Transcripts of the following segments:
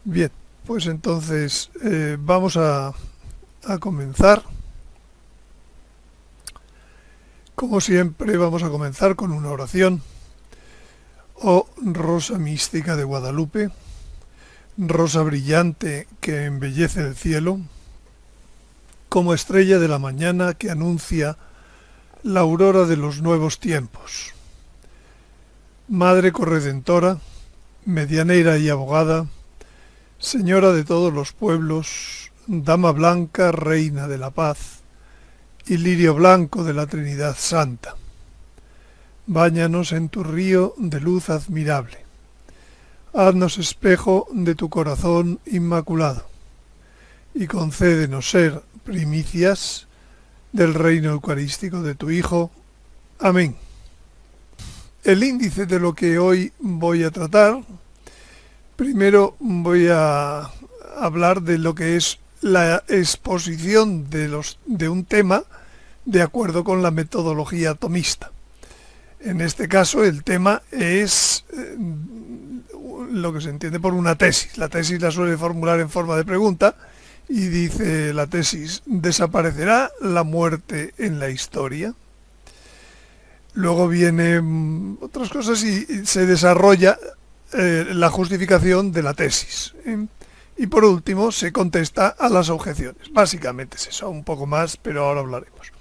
Bien, pues entonces vamos a comenzar. Como siempre, vamos a comenzar con una oración. Oh rosa mística de Guadalupe, rosa brillante que embellece el cielo, como estrella de la mañana que anuncia la aurora de los nuevos tiempos. Madre corredentora, medianera y abogada, señora de todos los pueblos, dama blanca, reina de la paz, y lirio blanco de la Trinidad Santa. Báñanos en tu río de luz admirable. Haznos espejo de tu corazón inmaculado y concédenos ser primicias del reino eucarístico de tu Hijo. Amén. El índice de lo que hoy voy a tratar, primero voy a hablar de lo que es la exposición de un tema de acuerdo con la metodología tomista. En este caso el tema es lo que se entiende por una tesis. La tesis la suele formular en forma de pregunta y dice la tesis: ¿desaparecerá la muerte en la historia? Luego vienen otras cosas y se desarrolla la justificación de la tesis. Y por último se contesta a las objeciones. Básicamente es eso, un poco más, pero ahora hablaremos.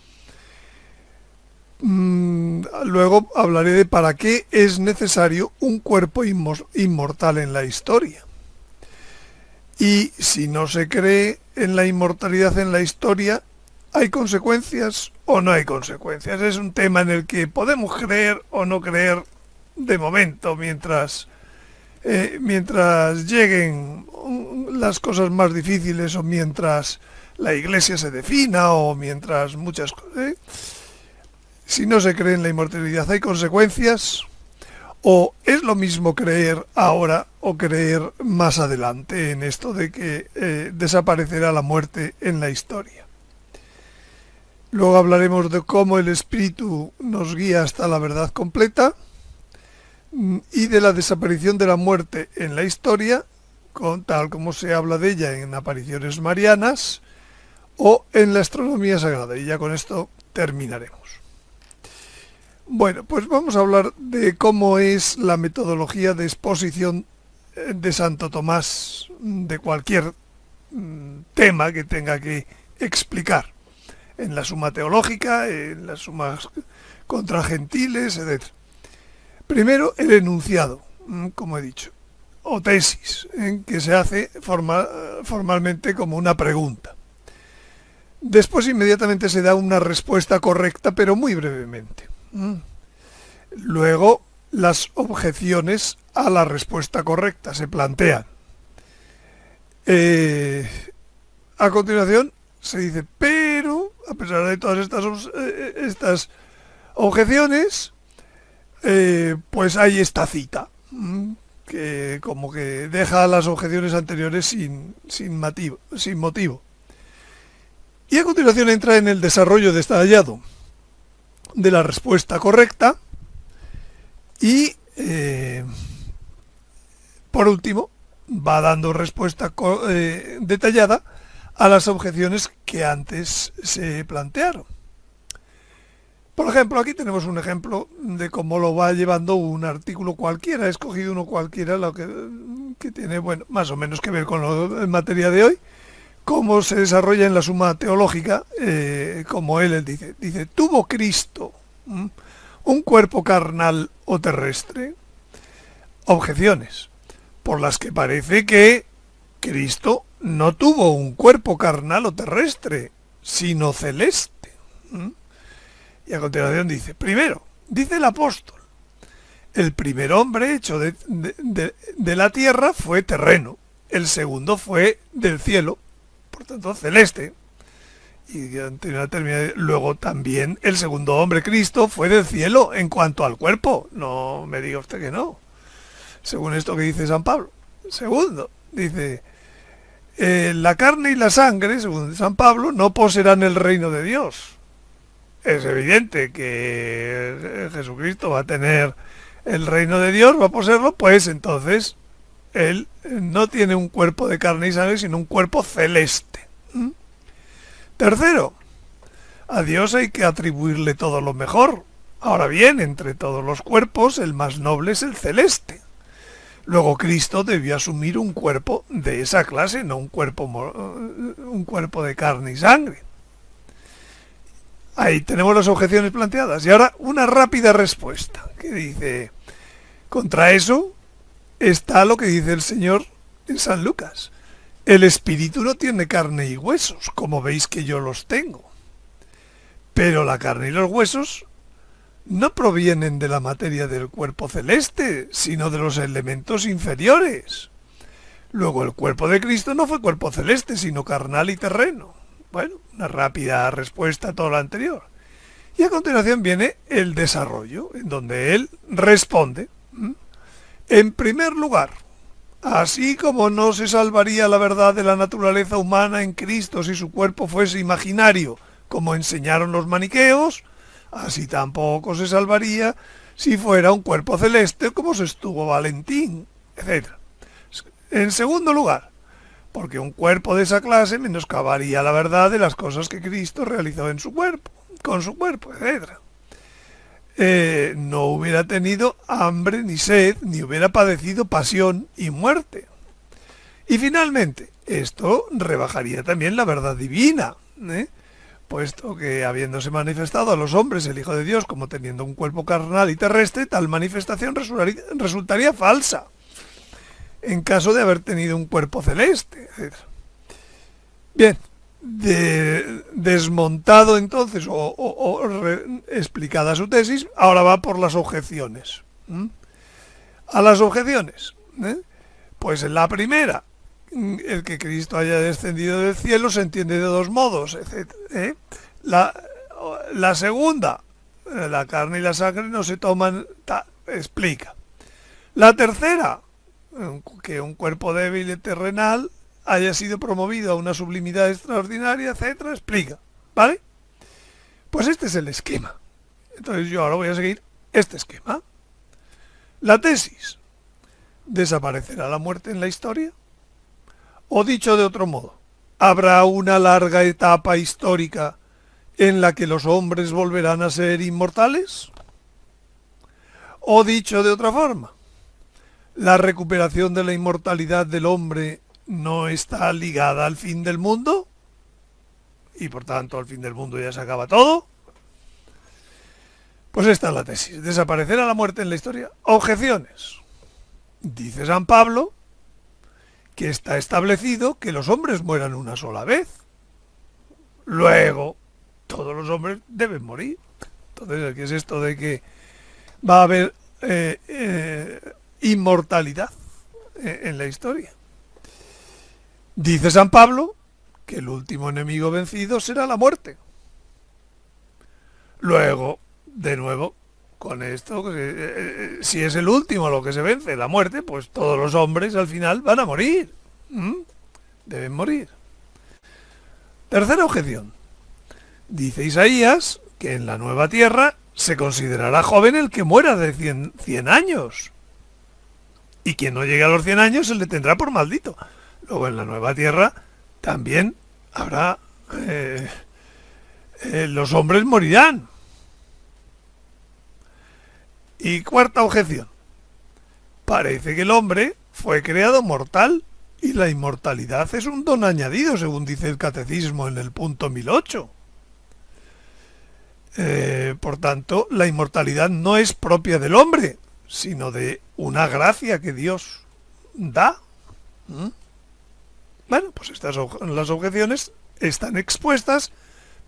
Luego hablaré de para qué es necesario un cuerpo inmortal en la historia. Y si no se cree en la inmortalidad en la historia, ¿hay consecuencias o no hay consecuencias? Es un tema en el que podemos creer o no creer de momento mientras lleguen las cosas más difíciles o mientras la Iglesia se defina o mientras muchas cosas. Si no se cree en la inmortalidad, ¿hay consecuencias? ¿O es lo mismo creer ahora o creer más adelante en esto de que desaparecerá la muerte en la historia? Luego hablaremos de cómo el espíritu nos guía hasta la verdad completa y de la desaparición de la muerte en la historia, tal como se habla de ella en apariciones marianas o en la astronomía sagrada. Y ya con esto terminaremos. Bueno, pues vamos a hablar de cómo es la metodología de exposición de Santo Tomás de cualquier tema que tenga que explicar. En la Suma Teológica, en las Sumas contra Gentiles, etc. Primero, el enunciado, como he dicho, o tesis, que se hace formalmente como una pregunta. Después inmediatamente se da una respuesta correcta, pero muy brevemente. Luego, las objeciones a la respuesta correcta se plantean. A continuación, se dice, pero, a pesar de todas estas objeciones, pues hay esta cita, que como que deja las objeciones anteriores sin motivo. Y a continuación entra en el desarrollo detallado de la respuesta correcta y por último va dando respuesta detallada a las objeciones que antes se plantearon. Por ejemplo, aquí tenemos un ejemplo de cómo lo va llevando un artículo cualquiera. He escogido uno cualquiera, lo que tiene, bueno, más o menos que ver con la materia de hoy. Cómo se desarrolla en la Suma Teológica, como él dice. Dice, ¿tuvo Cristo un cuerpo carnal o terrestre? Objeciones, por las que parece que Cristo no tuvo un cuerpo carnal o terrestre, sino celeste. Y a continuación dice, primero, dice el apóstol, el primer hombre hecho de la tierra fue terreno, el segundo fue del cielo, por tanto celeste. Y luego también el segundo hombre, Cristo, fue del cielo en cuanto al cuerpo. No me diga usted que no. Según esto que dice San Pablo. Segundo, dice, la carne y la sangre, según San Pablo, no poseerán el reino de Dios. Es evidente que Jesucristo va a tener el reino de Dios, va a poseerlo, pues entonces Él no tiene un cuerpo de carne y sangre, sino un cuerpo celeste. Tercero, a Dios hay que atribuirle todo lo mejor. Ahora bien, entre todos los cuerpos, el más noble es el celeste. Luego Cristo debió asumir un cuerpo de esa clase, no un cuerpo de carne y sangre. Ahí tenemos las objeciones planteadas. Y ahora una rápida respuesta, que dice, contra eso está lo que dice el Señor en San Lucas. El espíritu no tiene carne y huesos, como veis que yo los tengo. Pero la carne y los huesos no provienen de la materia del cuerpo celeste, sino de los elementos inferiores. Luego el cuerpo de Cristo no fue cuerpo celeste, sino carnal y terreno. Bueno, una rápida respuesta a todo lo anterior. Y a continuación viene el desarrollo, en donde él responde. En primer lugar, así como no se salvaría la verdad de la naturaleza humana en Cristo si su cuerpo fuese imaginario, como enseñaron los maniqueos, así tampoco se salvaría si fuera un cuerpo celeste como sostuvo Valentín, etc. En segundo lugar, porque un cuerpo de esa clase menoscabaría la verdad de las cosas que Cristo realizó en su cuerpo, con su cuerpo, etc. No hubiera tenido hambre ni sed, ni hubiera padecido pasión y muerte. Y finalmente, esto rebajaría también la verdad divina, puesto que habiéndose manifestado a los hombres el Hijo de Dios como teniendo un cuerpo carnal y terrestre, tal manifestación resultaría falsa en caso de haber tenido un cuerpo celeste, etc. Bien, desmontado entonces explicada su tesis, ahora va por las objeciones. A las objeciones, pues en la primera, el que Cristo haya descendido del cielo se entiende de dos modos, etc. La segunda, la carne y la sangre no se toman, explica. La tercera, que un cuerpo débil y terrenal haya sido promovido a una sublimidad extraordinaria, etcétera, explica, ¿vale? Pues este es el esquema. Entonces yo ahora voy a seguir este esquema. La tesis: ¿desaparecerá la muerte en la historia? O dicho de otro modo, ¿habrá una larga etapa histórica en la que los hombres volverán a ser inmortales? O dicho de otra forma, ¿la recuperación de la inmortalidad del hombre no está ligada al fin del mundo? Y por tanto al fin del mundo ya se acaba todo. Pues esta es la tesis. ¿Desaparecerá la muerte en la historia? Objeciones. Dice San Pablo que está establecido que los hombres mueran una sola vez. Luego, todos los hombres deben morir. Entonces, ¿qué es esto de que va a haber inmortalidad en la historia? Dice San Pablo que el último enemigo vencido será la muerte. Luego, de nuevo, con esto, si es el último lo que se vence, la muerte, pues todos los hombres al final van a morir. Deben morir. Tercera objeción. Dice Isaías que en la nueva tierra se considerará joven el que muera de 100 años. Y quien no llegue a los 100 años se le tendrá por maldito. Luego en la nueva tierra también habrá... los hombres morirán. Y cuarta objeción. Parece que el hombre fue creado mortal y la inmortalidad es un don añadido, según dice el Catecismo en el punto 1008. Por tanto, la inmortalidad no es propia del hombre, sino de una gracia que Dios da. Bueno, pues las objeciones están expuestas,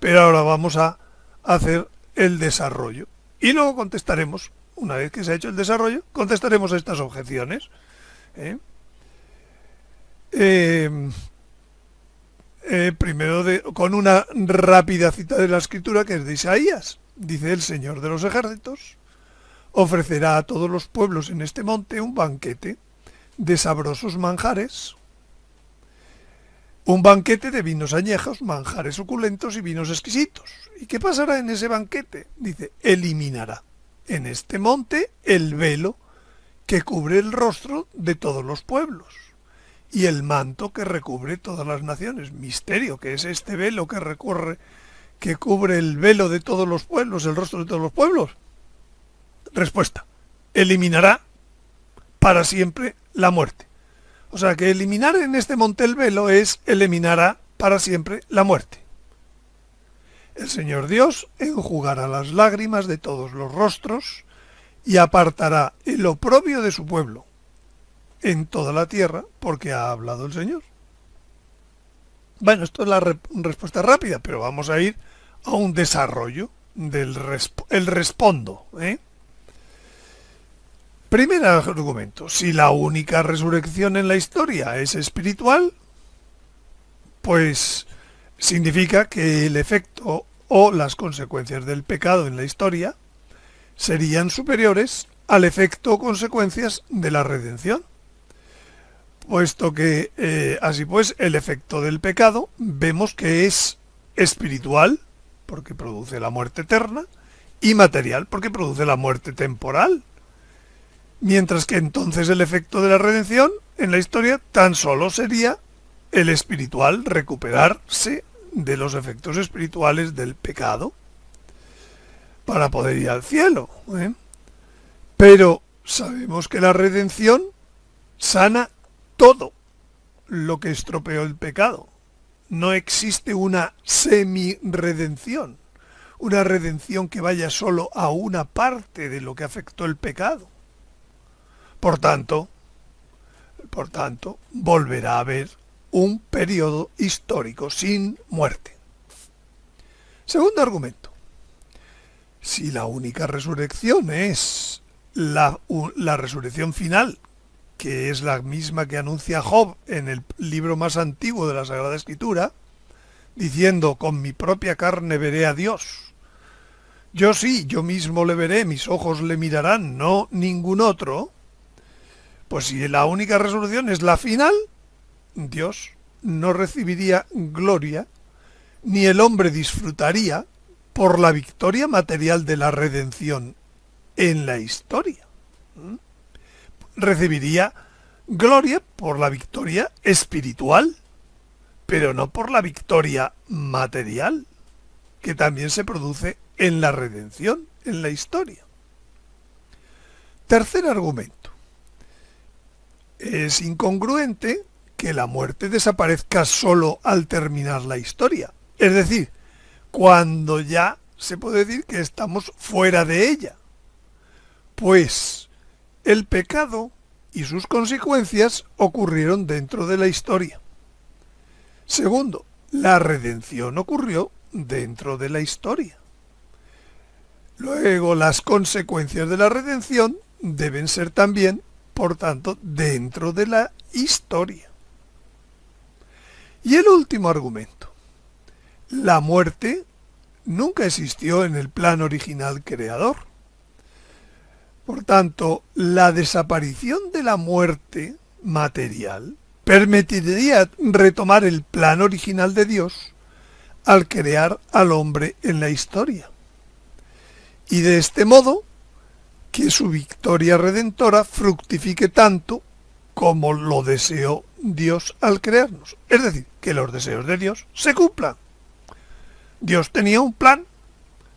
pero ahora vamos a hacer el desarrollo. Y luego contestaremos, una vez que se ha hecho el desarrollo, contestaremos a estas objeciones. Primero con una rápida cita de la Escritura que es de Isaías. Dice: el Señor de los ejércitos ofrecerá a todos los pueblos en este monte un banquete de sabrosos manjares, un banquete de vinos añejos, manjares suculentos y vinos exquisitos. ¿Y qué pasará en ese banquete? Dice: eliminará en este monte el velo que cubre el rostro de todos los pueblos, y el manto que recubre todas las naciones. Misterio, que es este velo que cubre el velo de todos los pueblos, el rostro de todos los pueblos. Respuesta: eliminará para siempre la muerte. O sea que eliminar en este monte el velo es eliminará para siempre la muerte. El Señor Dios enjugará las lágrimas de todos los rostros y apartará el oprobio de su pueblo en toda la tierra, porque ha hablado el Señor. Bueno, esto es la respuesta rápida, pero vamos a ir a un desarrollo del respondo. Primer argumento: si la única resurrección en la historia es espiritual, pues significa que el efecto o las consecuencias del pecado en la historia serían superiores al efecto o consecuencias de la redención. Puesto que, así pues, el efecto del pecado vemos que es espiritual, porque produce la muerte eterna, y material, porque produce la muerte temporal. Mientras que entonces el efecto de la redención en la historia tan solo sería el espiritual, recuperarse de los efectos espirituales del pecado para poder ir al cielo. Pero sabemos que la redención sana todo lo que estropeó el pecado. No existe una semi-redención, una redención que vaya solo a una parte de lo que afectó el pecado. Por tanto, volverá a haber un periodo histórico sin muerte. Segundo argumento: si la única resurrección es la resurrección final, que es la misma que anuncia Job en el libro más antiguo de la Sagrada Escritura, diciendo: con mi propia carne veré a Dios. Yo sí, yo mismo le veré, mis ojos le mirarán, no ningún otro. Pues si la única resurrección es la final, Dios no recibiría gloria, ni el hombre disfrutaría por la victoria material de la redención en la historia. Recibiría gloria por la victoria espiritual, pero no por la victoria material, que también se produce en la redención, en la historia. Tercer argumento: es incongruente que la muerte desaparezca solo al terminar la historia. Es decir, cuando ya se puede decir que estamos fuera de ella. Pues el pecado y sus consecuencias ocurrieron dentro de la historia. Segundo, la redención ocurrió dentro de la historia. Luego, las consecuencias de la redención deben ser también, por tanto, dentro de la historia. Y el último argumento: la muerte nunca existió en el plan original creador. Por tanto, la desaparición de la muerte material permitiría retomar el plan original de Dios al crear al hombre en la historia. Y de este modo, que su victoria redentora fructifique tanto como lo deseó Dios al crearnos. Es decir, que los deseos de Dios se cumplan. Dios tenía un plan.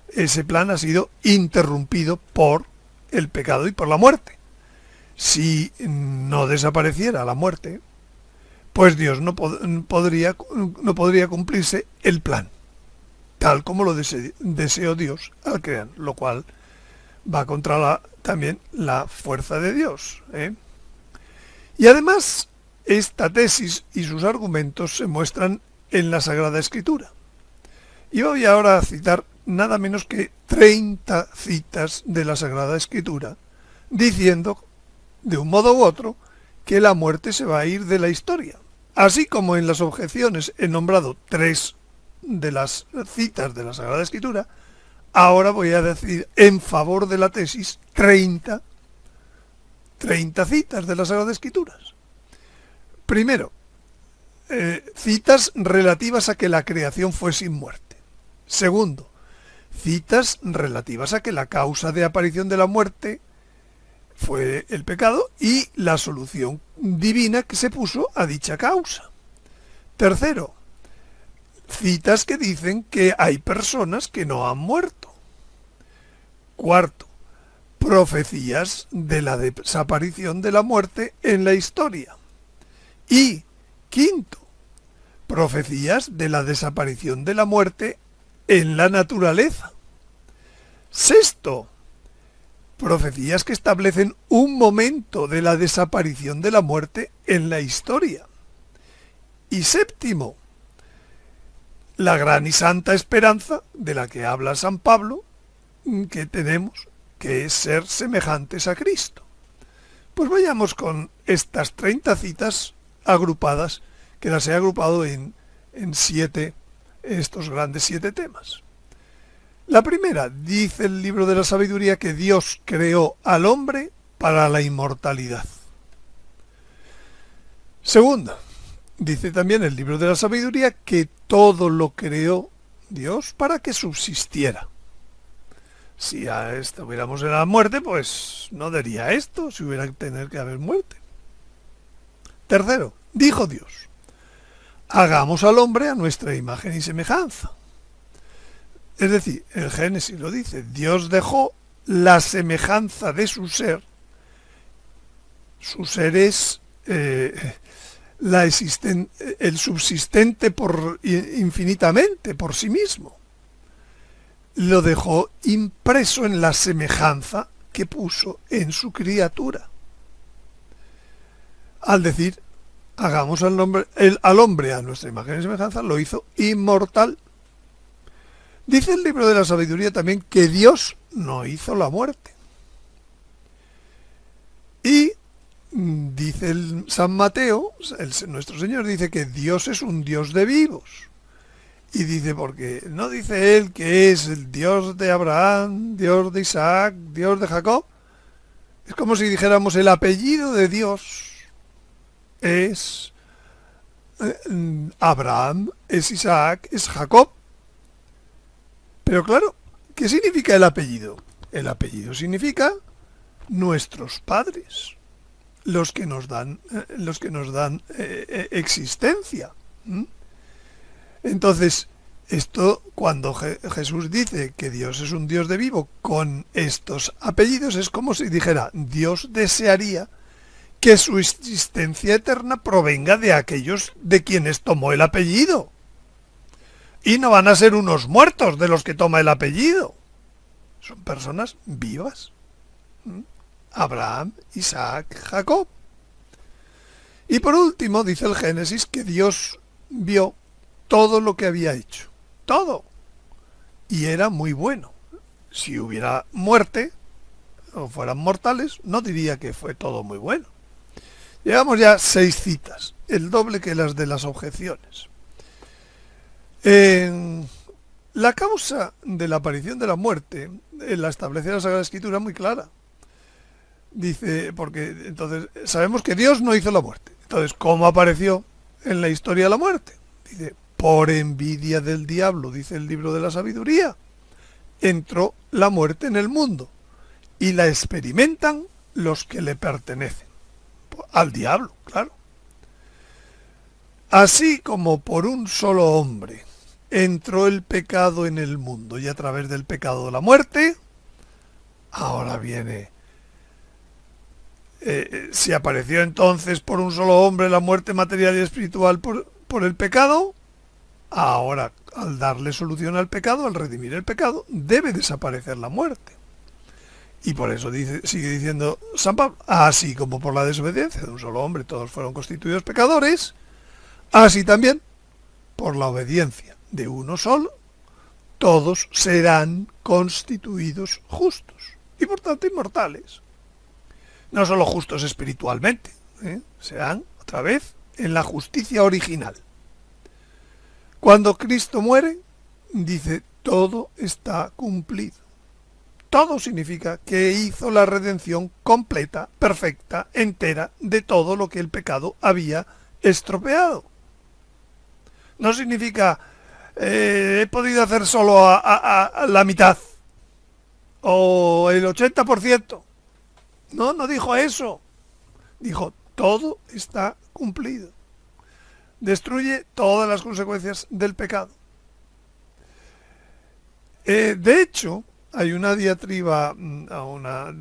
Ese plan ha sido interrumpido por el pecado y por la muerte. Si no desapareciera la muerte, pues Dios no podría cumplirse el plan, tal como lo deseó Dios al crear, lo cual va contra también la fuerza de Dios. Y además, esta tesis y sus argumentos se muestran en la Sagrada Escritura. Y voy ahora a citar nada menos que 30 citas de la Sagrada Escritura, diciendo, de un modo u otro, que la muerte se va a ir de la historia. Así como en las objeciones he nombrado 3 de las citas de la Sagrada Escritura, ahora voy a decir en favor de la tesis 30 citas de las Sagradas Escrituras. Primero, citas relativas a que la creación fue sin muerte. Segundo, citas relativas a que la causa de aparición de la muerte fue el pecado y la solución divina que se puso a dicha causa. Tercero, citas que dicen que hay personas que no han muerto. Cuarto, profecías de la desaparición de la muerte en la historia. Y quinto, profecías de la desaparición de la muerte en la naturaleza. Sexto, profecías que establecen un momento de la desaparición de la muerte en la historia. Y séptimo, la gran y santa esperanza de la que habla San Pablo, que tenemos, que es ser semejantes a Cristo. Pues vayamos con estas 30 citas agrupadas, que las he agrupado en 7, estos grandes 7 temas. La primera, dice el libro de la sabiduría que Dios creó al hombre para la inmortalidad. Segunda, dice también el libro de la sabiduría que todo lo creó Dios para que subsistiera. Si estuviéramos en la muerte, pues no diría esto, si hubiera que tener que haber muerte. Tercero, dijo Dios, hagamos al hombre a nuestra imagen y semejanza. Es decir, el Génesis lo dice, Dios dejó la semejanza de su ser es el subsistente infinitamente por sí mismo. Lo dejó impreso en la semejanza que puso en su criatura. Al decir, hagamos al hombre a nuestra imagen y semejanza, lo hizo inmortal. Dice el libro de la sabiduría también que Dios no hizo la muerte. Y dice San Mateo, nuestro Señor dice que Dios es un Dios de vivos. Y dice, porque no dice él que es el Dios de Abraham, Dios de Isaac, Dios de Jacob. Es como si dijéramos el apellido de Dios es Abraham, es Isaac, es Jacob. Pero claro, ¿qué significa el apellido? El apellido significa nuestros padres, los que nos dan existencia. Entonces, esto, cuando Jesús dice que Dios es un Dios de vivo con estos apellidos, es como si dijera, Dios desearía que su existencia eterna provenga de aquellos de quienes tomó el apellido. Y no van a ser unos muertos de los que toma el apellido. Son personas vivas. Abraham, Isaac, Jacob. Y por último, dice el Génesis que Dios vio todo lo que había hecho. Todo. Y era muy bueno. Si hubiera muerte, o fueran mortales, no diría que fue todo muy bueno. Llevamos ya 6 citas, el doble que las de las objeciones. La causa de la aparición de la muerte la establece la Sagrada Escritura muy clara. Dice, porque entonces sabemos que Dios no hizo la muerte. Entonces, ¿cómo apareció en la historia la muerte? Dice, por envidia del diablo, dice el libro de la sabiduría, entró la muerte en el mundo y la experimentan los que le pertenecen. Al diablo, claro. Así como por un solo hombre entró el pecado en el mundo y a través del pecado la muerte, ahora viene, si apareció entonces por un solo hombre la muerte material y espiritual por el pecado, ahora al darle solución al pecado, al redimir el pecado, debe desaparecer la muerte. Y por eso sigue diciendo San Pablo, así como por la desobediencia de un solo hombre todos fueron constituidos pecadores, así también por la obediencia de uno solo, todos serán constituidos justos y por tanto inmortales. No solo justos espiritualmente, serán otra vez en la justicia original. Cuando Cristo muere, dice, todo está cumplido. Todo significa que hizo la redención completa, perfecta, entera de todo lo que el pecado había estropeado. No significa he podido hacer solo a la mitad o el 80%. No, no dijo eso. Dijo, todo está cumplido. Destruye todas las consecuencias del pecado. De hecho, hay una diatriba, una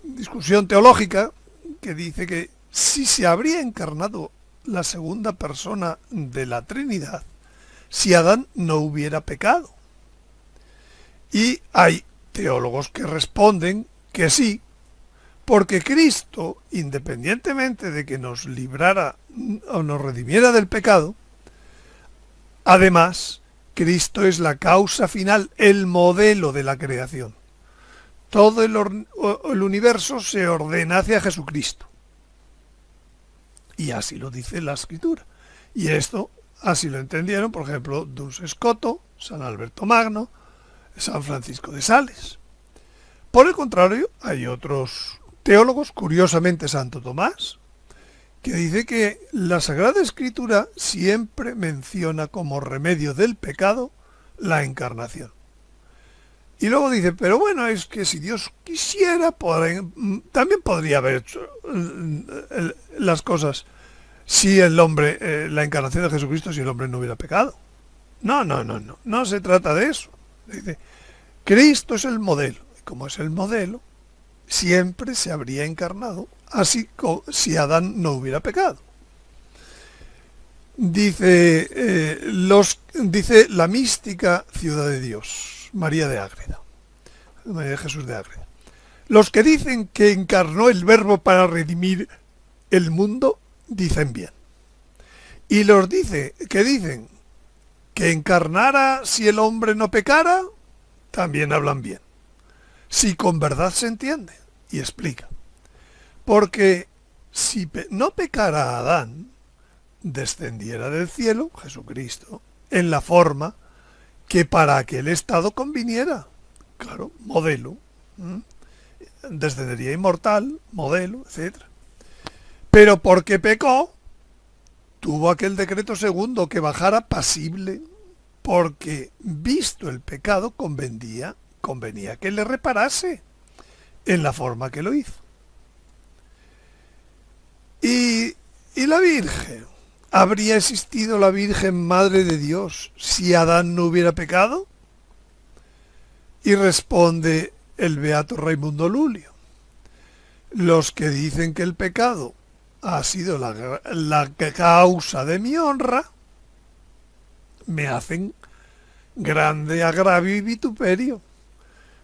discusión teológica que dice que si se habría encarnado la segunda persona de la Trinidad, si Adán no hubiera pecado. Y hay teólogos que responden que sí, porque Cristo, independientemente de que nos librara o nos redimiera del pecado, además, Cristo es la causa final, el modelo de la creación. Todo el universo se ordena hacia Jesucristo. Y así lo dice la Escritura. Y esto así lo entendieron, por ejemplo, Duns Scoto, San Alberto Magno, San Francisco de Sales. Por el contrario, hay otros teólogos, curiosamente Santo Tomás, que dice que la Sagrada Escritura siempre menciona como remedio del pecado la encarnación. Y luego dice, pero bueno, es que si Dios quisiera, también podría haber hecho las cosas si el hombre, la encarnación de Jesucristo, si el hombre no hubiera pecado. No se trata de eso. Dice, Cristo es el modelo, y como es el modelo, siempre se habría encarnado, así como si Adán no hubiera pecado. Dice, dice la mística Ciudad de Dios, María de Ágreda, María de Jesús de Ágreda. Los que dicen que encarnó el Verbo para redimir el mundo, dicen bien. Y los que dicen que encarnara si el hombre no pecara, también hablan bien. Si con verdad se entiende, y explica. Porque si no pecara Adán, descendiera del cielo, Jesucristo, en la forma que para aquel estado conviniera. Claro, modelo. Descendería inmortal, modelo, etc. Pero porque pecó, tuvo aquel decreto segundo que bajara pasible, porque visto el pecado convenía que le reparase en la forma que lo hizo. Y la Virgen, ¿habría existido la Virgen Madre de Dios si Adán no hubiera pecado? Y responde el beato Raimundo Lulio, los que dicen que el pecado ha sido la causa de mi honra, me hacen grande agravio y vituperio,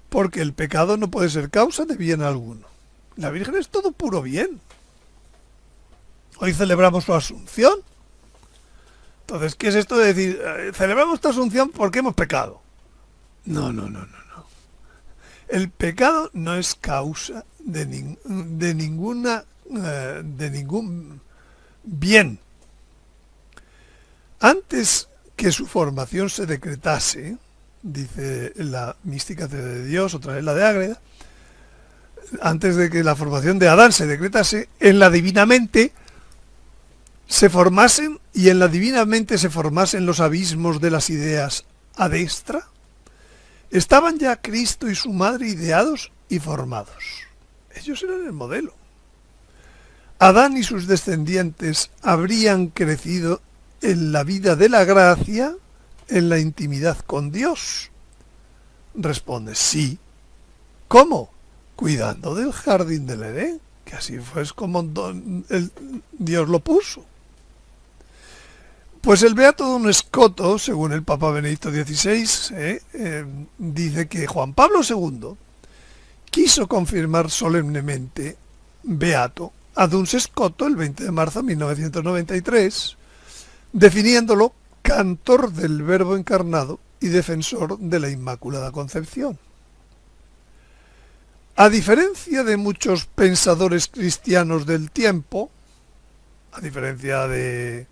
porque el pecado no puede ser causa de bien alguno. La Virgen es todo puro bien. Hoy celebramos su Asunción. Entonces, ¿qué es esto de decir, celebramos esta Asunción porque hemos pecado? No. El pecado no es causa de ningún bien. Antes que su formación se decretase, dice la mística de Dios, otra vez la de Ágreda, antes de que la formación de Adán se decretase, en la divina mente se formasen y en la divina mente se formasen los abismos de las ideas a destra, estaban ya Cristo y su madre ideados y formados. Ellos eran el modelo. Adán y sus descendientes habrían crecido en la vida de la gracia, en la intimidad con Dios. Responde, sí. ¿Cómo? Cuidando del jardín del Edén, que así fue como Dios lo puso. Pues el beato Don Escoto, según el Papa Benedicto XVI, dice que Juan Pablo II quiso confirmar solemnemente beato a Duns Scoto el 20 de marzo de 1993, definiéndolo cantor del Verbo encarnado y defensor de la Inmaculada Concepción. A diferencia de muchos pensadores cristianos del tiempo, a diferencia de,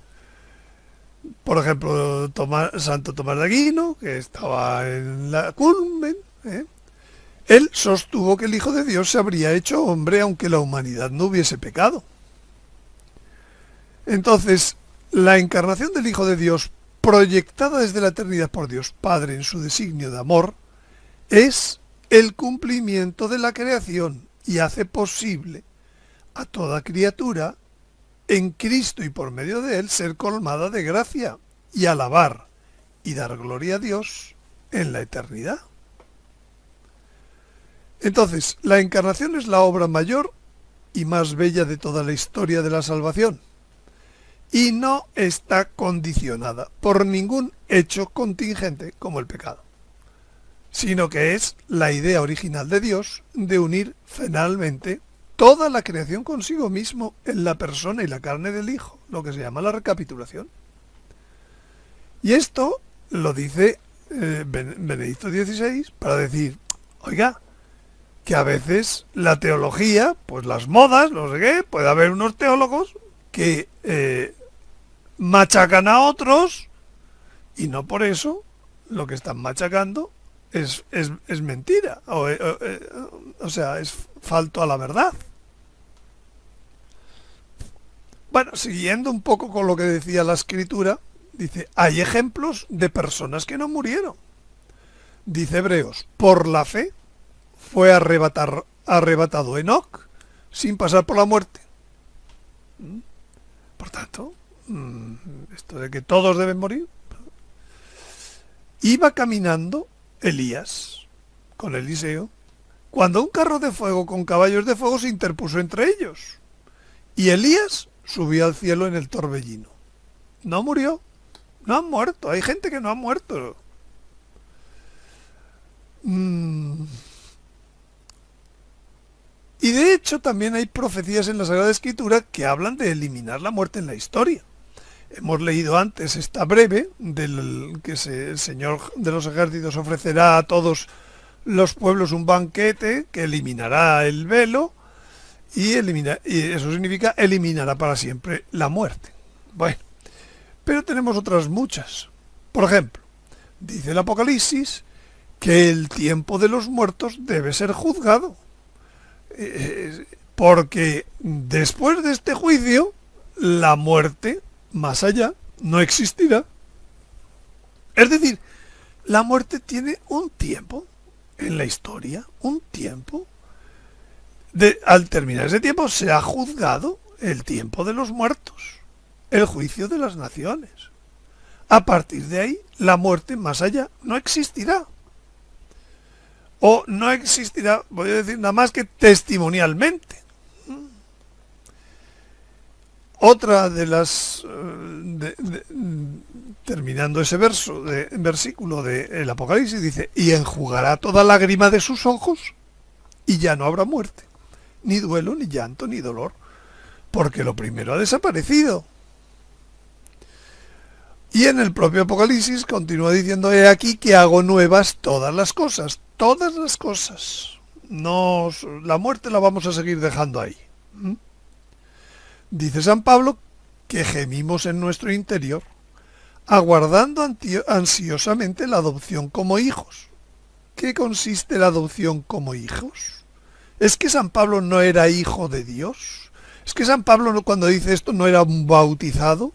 por ejemplo, Santo Tomás de Aquino, que estaba en la culmen, él sostuvo que el Hijo de Dios se habría hecho hombre aunque la humanidad no hubiese pecado. Entonces, la encarnación del Hijo de Dios, proyectada desde la eternidad por Dios Padre en su designio de amor, es el cumplimiento de la creación y hace posible a toda criatura en Cristo y por medio de él ser colmada de gracia y alabar y dar gloria a Dios en la eternidad. Entonces, la encarnación es la obra mayor y más bella de toda la historia de la salvación, y no está condicionada por ningún hecho contingente como el pecado, sino que es la idea original de Dios de unir finalmente toda la creación consigo mismo en la persona y la carne del Hijo, lo que se llama la recapitulación. Y esto lo dice Benedicto XVI para decir, oiga, que a veces la teología, pues las modas, no sé qué, puede haber unos teólogos que machacan a otros y no por eso lo que están machacando es mentira, o sea, es falto a la verdad. Bueno, siguiendo un poco con lo que decía la Escritura, dice, hay ejemplos de personas que no murieron. Dice Hebreos, por la fe fue arrebatado Enoc sin pasar por la muerte. Por tanto, esto de que todos deben morir. Iba caminando Elías con Eliseo cuando un carro de fuego con caballos de fuego se interpuso entre ellos. Y Elías subió al cielo en el torbellino. No murió, no han muerto, hay gente que no ha muerto. Y de hecho también hay profecías en la Sagrada Escritura que hablan de eliminar la muerte en la historia. Hemos leído antes esta breve del que el Señor de los ejércitos ofrecerá a todos los pueblos un banquete que eliminará el velo y eso significa eliminará para siempre la muerte. Bueno, pero tenemos otras muchas. Por ejemplo, dice el Apocalipsis que el tiempo de los muertos debe ser juzgado. Porque después de este juicio, la muerte más allá no existirá. Es decir, la muerte tiene un tiempo en la historia, un tiempo. Al terminar ese tiempo se ha juzgado el tiempo de los muertos, el juicio de las naciones. A partir de ahí, la muerte más allá no existirá. O no existirá, voy a decir, nada más que testimonialmente. Otra de las, terminando ese versículo del Apocalipsis, dice, y enjugará toda lágrima de sus ojos, y ya no habrá muerte, ni duelo, ni llanto, ni dolor, porque lo primero ha desaparecido. Y en el propio Apocalipsis continúa diciendo, he aquí que hago nuevas todas las cosas. Todas las cosas. La muerte la vamos a seguir dejando ahí. Dice San Pablo que gemimos en nuestro interior, aguardando ansiosamente la adopción como hijos. ¿Qué consiste la adopción como hijos? ¿Es que San Pablo no era hijo de Dios? ¿Es que San Pablo cuando dice esto no era un bautizado?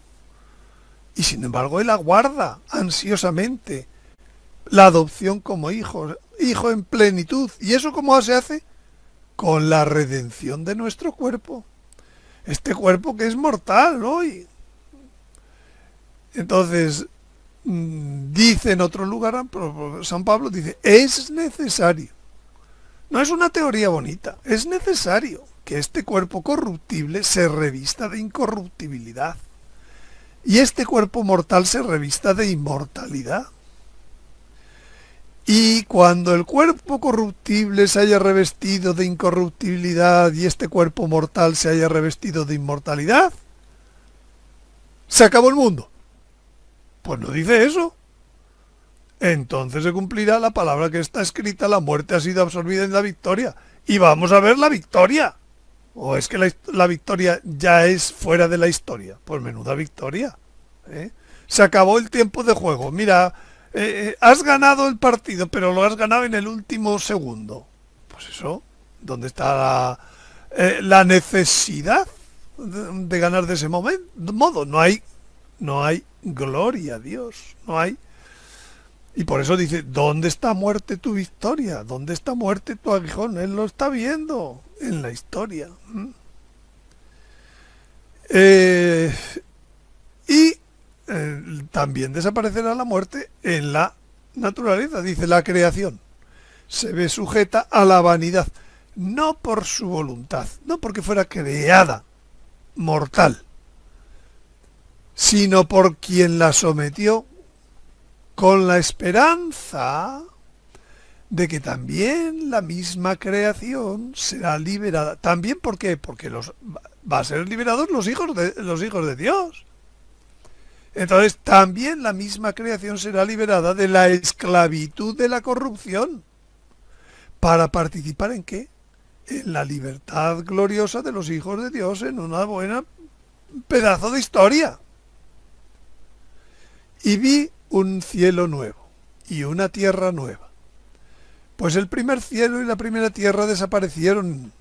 Y sin embargo él aguarda ansiosamente la adopción como hijo en plenitud. ¿Y eso cómo se hace? Con la redención de nuestro cuerpo. Este cuerpo que es mortal hoy. Entonces, dice en otro lugar, San Pablo dice, es necesario. No es una teoría bonita, es necesario que este cuerpo corruptible se revista de incorruptibilidad. Y este cuerpo mortal se revista de inmortalidad. Y cuando el cuerpo corruptible se haya revestido de incorruptibilidad y este cuerpo mortal se haya revestido de inmortalidad, se acabó el mundo. Pues no dice eso. Entonces se cumplirá la palabra que está escrita, la muerte ha sido absorbida en la victoria. Y vamos a ver la victoria. ¿O es que la victoria ya es fuera de la historia? Pues menuda victoria. Se acabó el tiempo de juego. Mira, has ganado el partido, pero lo has ganado en el último segundo. Pues eso, ¿dónde está la necesidad de ganar de ese modo? No hay gloria a Dios, no hay. Y por eso dice, ¿dónde está muerte tu victoria? ¿Dónde está muerte tu aguijón? Él lo está viendo. en la historia. Eh, y también desaparecerá la muerte en la naturaleza, dice la creación. Se ve sujeta a la vanidad, no por su voluntad, no porque fuera creada mortal, sino por quien la sometió con la esperanza de que también la misma creación será liberada. ¿También por qué? Porque va a ser liberados los hijos de Dios. Entonces también la misma creación será liberada de la esclavitud de la corrupción. ¿Para participar en qué? En la libertad gloriosa de los hijos de Dios en una buena pedazo de historia. Y vi un cielo nuevo y una tierra nueva. Pues el primer cielo y la primera tierra desaparecieron.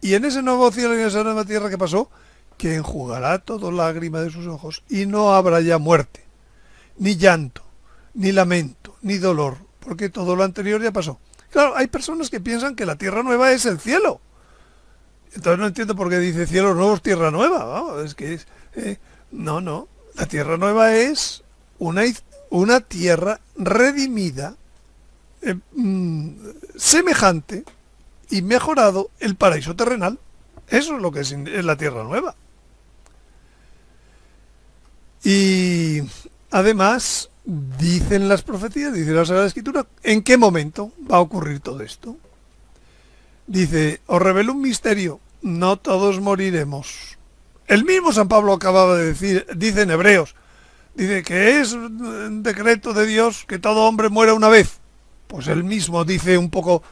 Y en ese nuevo cielo y en esa nueva tierra, ¿qué pasó? Que enjugará todo lágrima de sus ojos y no habrá ya muerte, ni llanto, ni lamento, ni dolor, porque todo lo anterior ya pasó. Claro, hay personas que piensan que la tierra nueva es el cielo. Entonces no entiendo por qué dice cielos nuevos, tierra nueva. Vamos, es que no. La tierra nueva es una tierra redimida, semejante y mejorado el paraíso terrenal. Eso es lo que es la tierra nueva. Y además dicen las profecías, dice la Sagrada Escritura, ¿en qué momento va a ocurrir todo esto? Dice, os revelo un misterio, no todos moriremos. El mismo San Pablo acababa de decir, dice en Hebreos, dice que es un decreto de Dios que todo hombre muera una vez. Pues él mismo dice un poco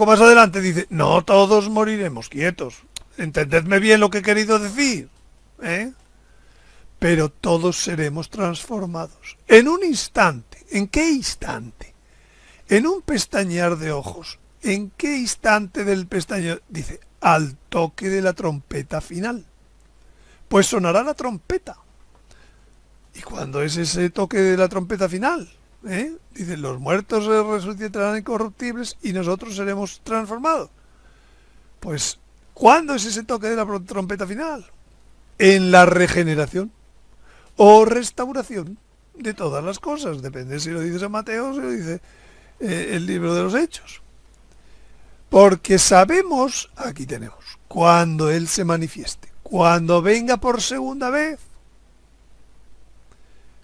más adelante, dice, no todos moriremos, quietos. Entendedme bien lo que he querido decir, ¿eh? Pero todos seremos transformados. En un instante. ¿En qué instante? En un pestañear de ojos. ¿En qué instante del pestañear? Dice, al toque de la trompeta final. Pues sonará la trompeta. ¿Y cuándo es ese toque de la trompeta final? Dice, los muertos resucitarán incorruptibles y nosotros seremos transformados. Pues, ¿cuándo es ese toque de la trompeta final? En la regeneración o restauración de todas las cosas. Depende si lo dice San Mateo o si lo dice el libro de los Hechos. Porque sabemos, aquí tenemos, cuando Él se manifieste, cuando venga por segunda vez,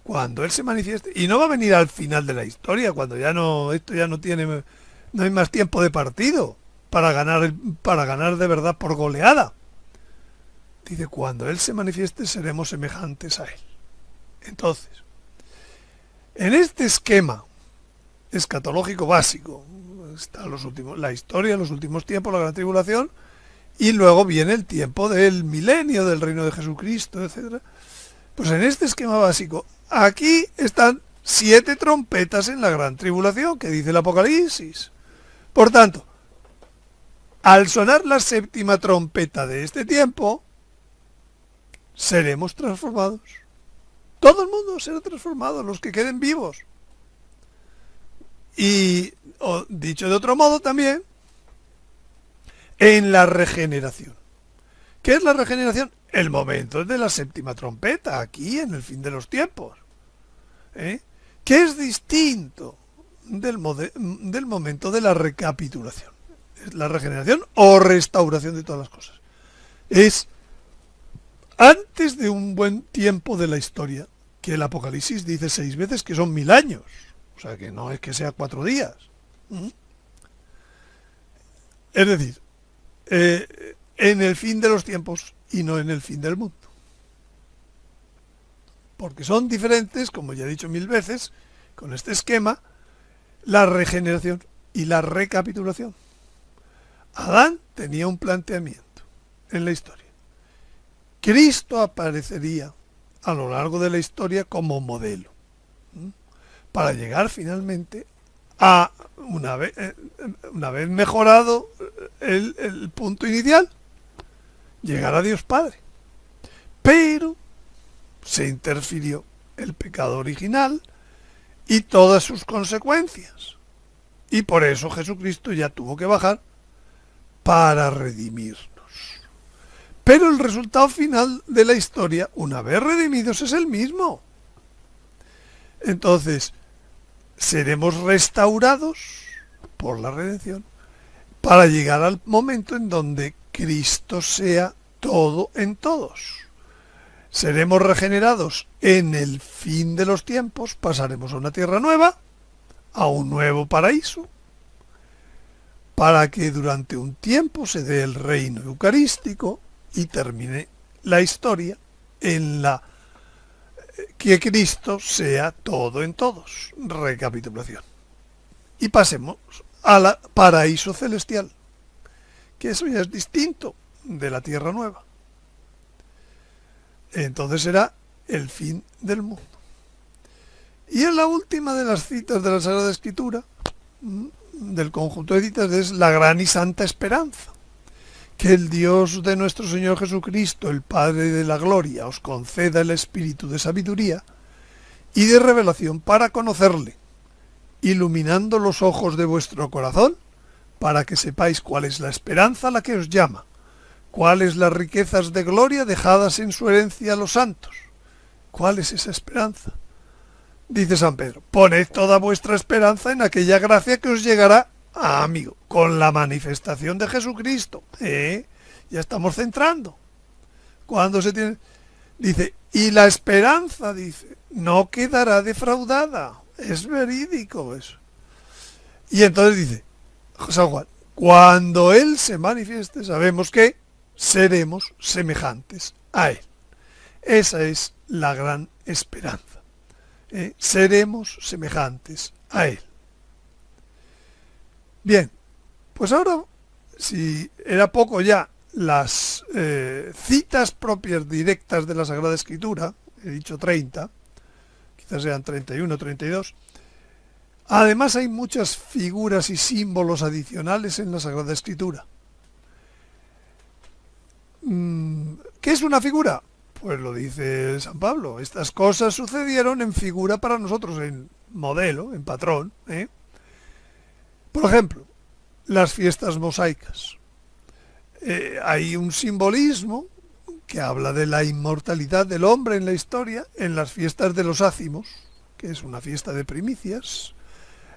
cuando Él se manifieste, y no va a venir al final de la historia, cuando esto ya no hay más tiempo de partido para ganar de verdad por goleada. Dice, cuando Él se manifieste seremos semejantes a Él. Entonces, en este esquema escatológico básico está la historia, los últimos tiempos, la gran tribulación, y luego viene el tiempo del milenio, del reino de Jesucristo, etc. Pues en este esquema básico, aquí están 7 trompetas en la gran tribulación, que dice el Apocalipsis. Por tanto, al sonar la 7ª trompeta de este tiempo, seremos transformados. Todo el mundo será transformado, los que queden vivos. Y, dicho de otro modo también, en la regeneración. ¿Qué es la regeneración? El momento de la 7ª trompeta, aquí en el fin de los tiempos. Que es distinto del momento de la recapitulación. Es la regeneración o restauración de todas las cosas. Es antes de un buen tiempo de la historia, que el Apocalipsis dice 6 veces que son 1000 años. O sea, que no es que sea 4 días. Es decir, en el fin de los tiempos y no en el fin del mundo. Porque son diferentes, como ya he dicho 1000 veces, con este esquema, la regeneración y la recapitulación. Adán tenía un planteamiento en la historia. Cristo aparecería a lo largo de la historia como modelo, para llegar finalmente a, una vez mejorado el punto inicial, llegar a Dios Padre. Pero se interfirió el pecado original y todas sus consecuencias. Y por eso Jesucristo ya tuvo que bajar para redimirnos. Pero el resultado final de la historia, una vez redimidos, es el mismo. Entonces, seremos restaurados por la redención para llegar al momento en donde Cristo sea todo en todos. Seremos regenerados en el fin de los tiempos, pasaremos a una tierra nueva, a un nuevo paraíso, para que durante un tiempo se dé el reino eucarístico y termine la historia en la que Cristo sea todo en todos. Recapitulación. Y pasemos al paraíso celestial, que eso ya es distinto de la tierra nueva. Entonces será el fin del mundo. Y en la última de las citas de la Sagrada Escritura, del conjunto de citas, es la gran y santa esperanza. Que el Dios de nuestro Señor Jesucristo, el Padre de la Gloria, os conceda el espíritu de sabiduría y de revelación para conocerle, iluminando los ojos de vuestro corazón, para que sepáis cuál es la esperanza a la que os llama, cuáles las riquezas de gloria dejadas en su herencia a los santos. ¿Cuál es esa esperanza? Dice San Pedro, poned toda vuestra esperanza en aquella gracia que os llegará, amigo, con la manifestación de Jesucristo. Ya estamos centrando. Cuando se tiene... Dice, y la esperanza, dice, no quedará defraudada. Es verídico eso. Y entonces dice San Juan, cuando Él se manifieste, sabemos que seremos semejantes a Él. Esa es la gran esperanza. Seremos semejantes a Él. Bien, pues ahora, si era poco ya las citas propias directas de la Sagrada Escritura, he dicho 30, quizás sean 31 o 32, además hay muchas figuras y símbolos adicionales en la Sagrada Escritura. ¿Qué es una figura? Pues lo dice San Pablo, estas cosas sucedieron en figura para nosotros, en modelo, en patrón. Por ejemplo, las fiestas mosaicas. Hay un simbolismo que habla de la inmortalidad del hombre en la historia en las fiestas de los ácimos, que es una fiesta de primicias,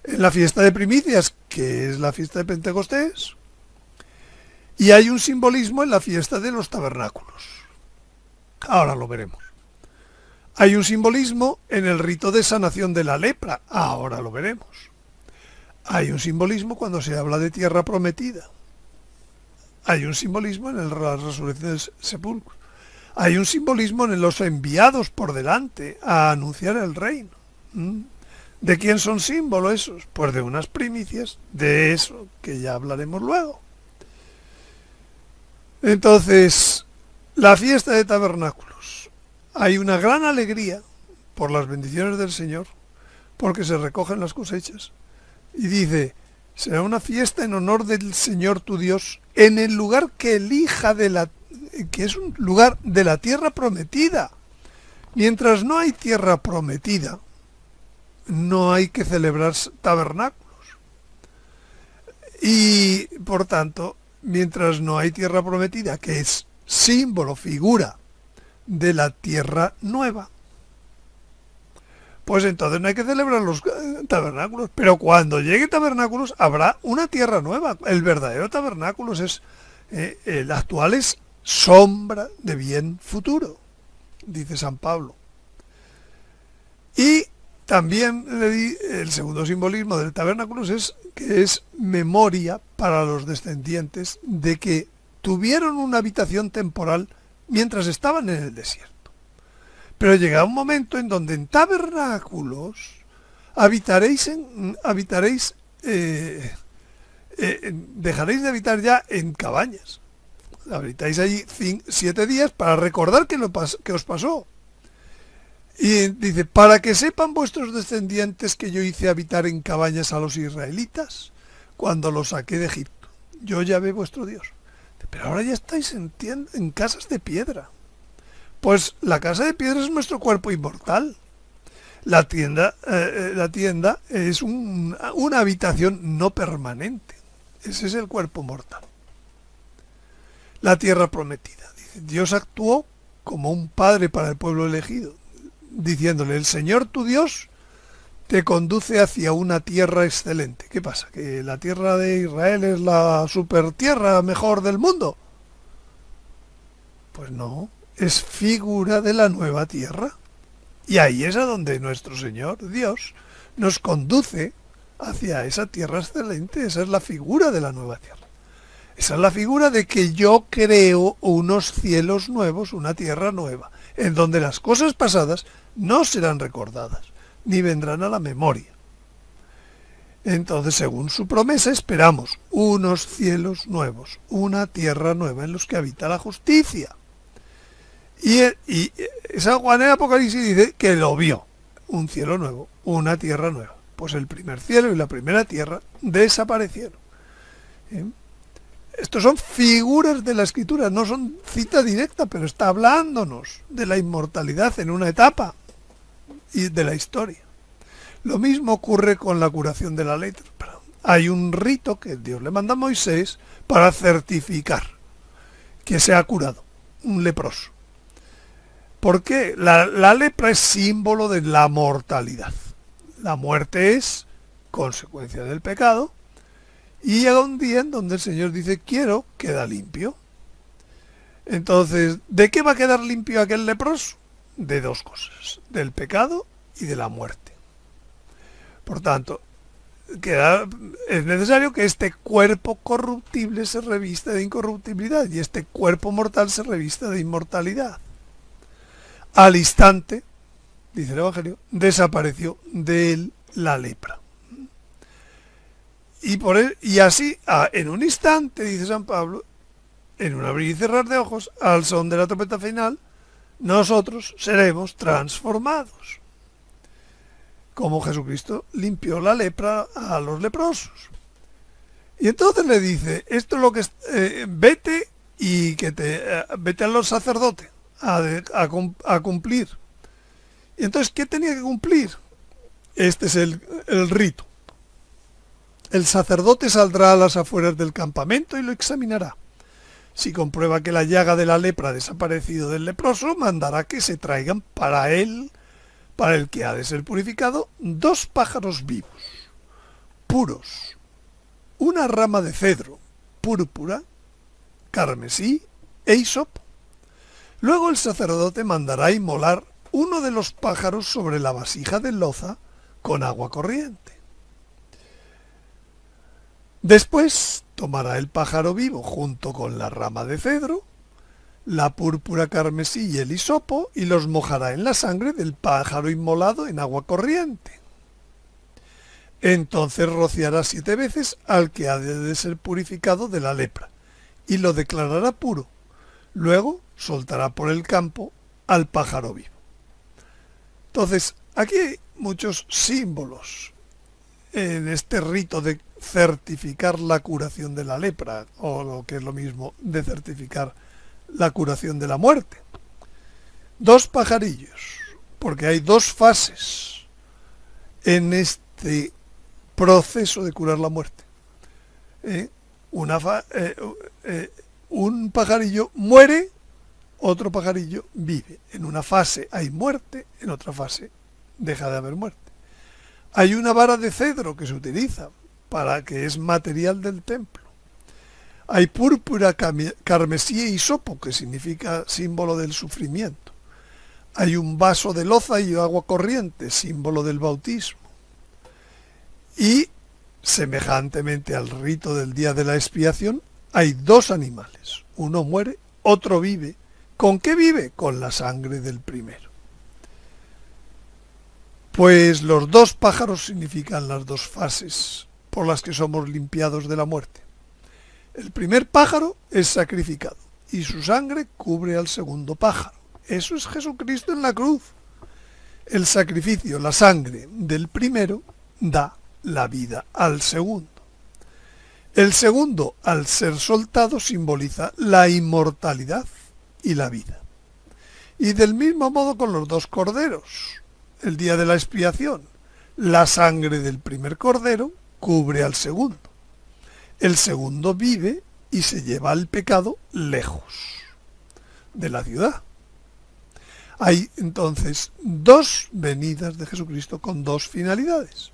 en la fiesta de primicias, que es la fiesta de Pentecostés, y hay un simbolismo en la fiesta de los tabernáculos. Ahora lo veremos. Hay un simbolismo en el rito de sanación de la lepra. Ahora lo veremos. Hay un simbolismo cuando se habla de tierra prometida. Hay un simbolismo en la resurrección de sepulcros. Hay un simbolismo en los enviados por delante a anunciar el reino. ¿De quién son símbolos esos? Pues de unas primicias, de eso que ya hablaremos luego. Entonces, la fiesta de tabernáculos. Hay una gran alegría por las bendiciones del Señor, porque se recogen las cosechas. Y dice, será una fiesta en honor del Señor tu Dios, en el lugar que elija que es un lugar de la tierra prometida. Mientras no hay tierra prometida, no hay que celebrar tabernáculos. Y, por tanto, mientras no hay tierra prometida, que es símbolo, figura de la tierra nueva, pues entonces no hay que celebrar los tabernáculos. Pero cuando llegue tabernáculos habrá una tierra nueva. El verdadero tabernáculo es el actual es sombra de bien futuro, dice San Pablo. Y también el segundo simbolismo del tabernáculo es que es memoria para los descendientes de que tuvieron una habitación temporal mientras estaban en el desierto. Pero llega un momento en donde en tabernáculos dejaréis de habitar ya en cabañas. Habitáis allí 7 días para recordar que os pasó. Y dice, para que sepan vuestros descendientes que yo hice habitar en cabañas a los israelitas cuando los saqué de Egipto. Yo Yahvé vuestro Dios. Pero ahora ya estáis en casas de piedra. Pues la casa de piedra es nuestro cuerpo inmortal. La tienda es una habitación no permanente. Ese es el cuerpo mortal. la tierra prometida. Dice, Dios actuó como un padre para el pueblo elegido, diciéndole, el Señor tu Dios te conduce hacia una tierra excelente. ¿Qué pasa? ¿Que la tierra de Israel es la super tierra mejor del mundo? Pues no, es figura de la nueva tierra. Y ahí es a donde nuestro Señor Dios nos conduce hacia esa tierra excelente. Esa es la figura de la nueva tierra. Esa es la figura de que yo creo unos cielos nuevos, una tierra nueva, en donde las cosas pasadas no serán recordadas, ni vendrán a la memoria. Entonces, según su promesa, esperamos unos cielos nuevos, una tierra nueva en los que habita la justicia. Y San Juan en Apocalipsis dice que lo vio, un cielo nuevo, una tierra nueva. Pues el primer cielo y la primera tierra desaparecieron. ¿Eh? Estos son figuras de la Escritura, no son cita directa, pero está hablándonos de la inmortalidad en una etapa y de la historia. Lo mismo ocurre con la curación de la lepra. Hay un rito que Dios le manda a Moisés para certificar que se ha curado un leproso. Porque la lepra es símbolo de la mortalidad. La muerte es consecuencia del pecado. Y llega un día en donde el Señor dice, quiero, queda limpio. Entonces, ¿de qué va a quedar limpio aquel leproso? De dos cosas, del pecado y de la muerte. Por tanto, es necesario que este cuerpo corruptible se revista de incorruptibilidad y este cuerpo mortal se revista de inmortalidad. Al instante, dice el Evangelio, desapareció de él la lepra. Y así, en un instante, dice San Pablo, en un abrir y cerrar de ojos, al son de la trompeta final, nosotros seremos transformados. Como Jesucristo limpió la lepra a los leprosos. Y entonces le dice, esto es lo que vete y vete a los sacerdotes a cumplir. Y entonces, ¿qué tenía que cumplir? Este es el rito. El sacerdote saldrá a las afueras del campamento y lo examinará. Si comprueba que la llaga de la lepra ha desaparecido del leproso, mandará que se traigan para él, para el que ha de ser purificado, 2 pájaros vivos, puros, una rama de cedro, púrpura, carmesí e hisopo. Luego el sacerdote mandará inmolar uno de los pájaros sobre la vasija de loza con agua corriente. Después tomará el pájaro vivo junto con la rama de cedro, la púrpura carmesí y el hisopo y los mojará en la sangre del pájaro inmolado en agua corriente. Entonces rociará 7 veces al que ha de ser purificado de la lepra y lo declarará puro. Luego soltará por el campo al pájaro vivo. Entonces, aquí hay muchos símbolos en este rito de certificar la curación de la lepra, o lo que es lo mismo, de certificar la curación de la muerte. 2 pajarillos, porque hay 2 fases en este proceso de curar la muerte. Un pajarillo muere, otro pajarillo vive. En una fase hay muerte, en otra fase deja de haber muerte. Hay una vara de cedro que se utiliza para que es material del templo. Hay púrpura, carmesí e hisopo, que significa símbolo del sufrimiento. Hay un vaso de loza y agua corriente, símbolo del bautismo. Y, semejantemente al rito del día de la expiación, hay 2 animales. Uno muere, otro vive. ¿Con qué vive? Con la sangre del primero. Pues los 2 pájaros significan las 2 fases por las que somos limpiados de la muerte. El primer pájaro es sacrificado y su sangre cubre al segundo pájaro. Eso es Jesucristo en la cruz. El sacrificio, la sangre del primero, da la vida al segundo. El segundo, al ser soltado, simboliza la inmortalidad y la vida. Y del mismo modo con los 2 corderos, el día de la expiación, la sangre del primer cordero cubre al segundo. El segundo vive y se lleva el pecado lejos de la ciudad. Hay entonces dos venidas de Jesucristo con dos finalidades.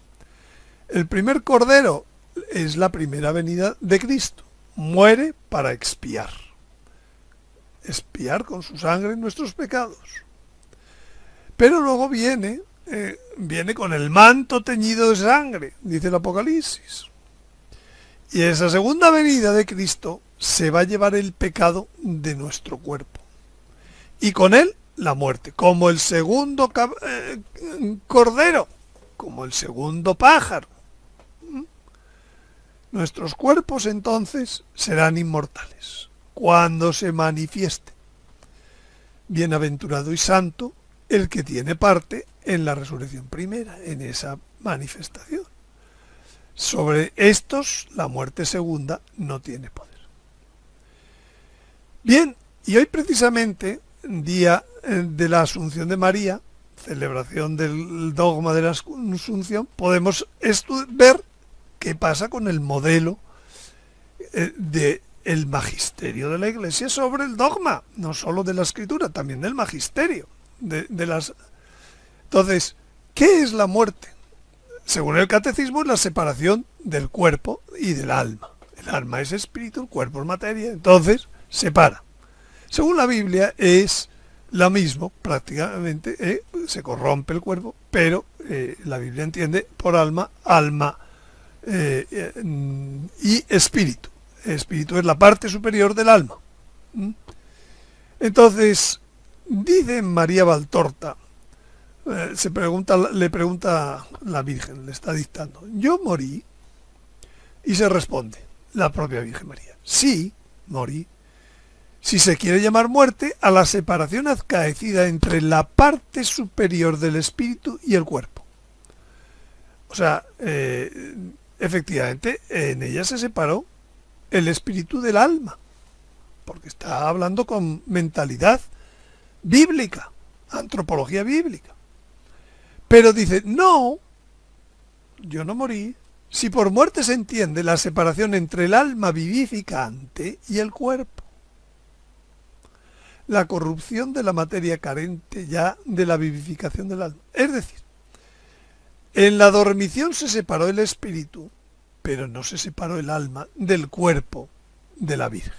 El primer cordero es la primera venida de Cristo. Muere para expiar con su sangre nuestros pecados. Pero luego viene con el manto teñido de sangre, dice el Apocalipsis. Y esa segunda venida de Cristo se va a llevar el pecado de nuestro cuerpo. Y con él la muerte, como el segundo cordero, como el segundo pájaro. Nuestros cuerpos entonces serán inmortales cuando se manifieste. Bienaventurado y santo el que tiene parte en la resurrección primera, en esa manifestación. Sobre estos, la muerte segunda no tiene poder. Bien, y hoy precisamente, día de la Asunción de María, celebración del dogma de la Asunción, podemos ver qué pasa con el modelo del magisterio de la Iglesia sobre el dogma, no solo de la Escritura, también del magisterio. Entonces, ¿qué es la muerte? Según el catecismo, es la separación del cuerpo y del alma. El alma es espíritu, el cuerpo es materia, entonces separa. Según la Biblia es lo mismo, prácticamente, se corrompe el cuerpo, pero la Biblia entiende por alma y espíritu. Espíritu es la parte superior del alma. Entonces, dice María Valtorta, le pregunta la Virgen, le está dictando, ¿yo morí? Y se responde la propia Virgen María, sí, morí. Si se quiere llamar muerte a la separación acaecida entre la parte superior del espíritu y el cuerpo. O sea, efectivamente, en ella se separó el espíritu del alma, porque está hablando con mentalidad bíblica, antropología bíblica. Pero dice, no, yo no morí. Si por muerte se entiende la separación entre el alma vivificante y el cuerpo, la corrupción de la materia carente ya de la vivificación del alma. Es decir, en la dormición se separó el espíritu, pero no se separó el alma del cuerpo de la Virgen.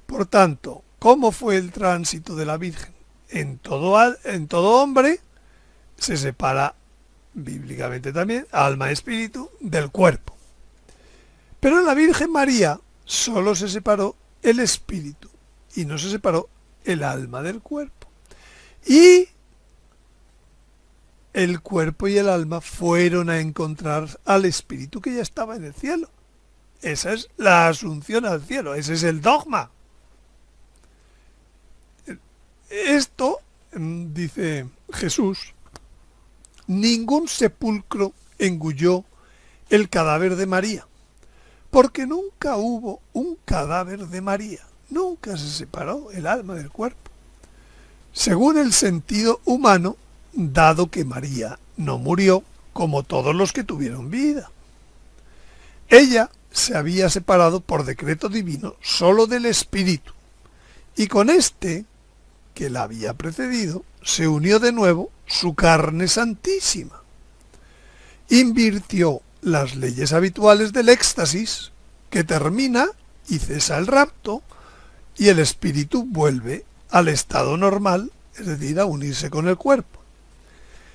Por tanto, ¿cómo fue el tránsito de la Virgen? En todo hombre se separa bíblicamente también alma-espíritu del cuerpo. Pero en la Virgen María solo se separó el espíritu y no se separó el alma del cuerpo. Y el cuerpo y el alma fueron a encontrar al espíritu que ya estaba en el cielo. Esa es la asunción al cielo, ese es el dogma. Esto, dice Jesús, ningún sepulcro engulló el cadáver de María, porque nunca hubo un cadáver de María, nunca se separó el alma del cuerpo, según el sentido humano, dado que María no murió como todos los que tuvieron vida. Ella se había separado por decreto divino solo del espíritu, y con este, que la había precedido, se unió de nuevo su carne santísima. Invirtió las leyes habituales del éxtasis, que termina y cesa el rapto, y el espíritu vuelve al estado normal, es decir, a unirse con el cuerpo.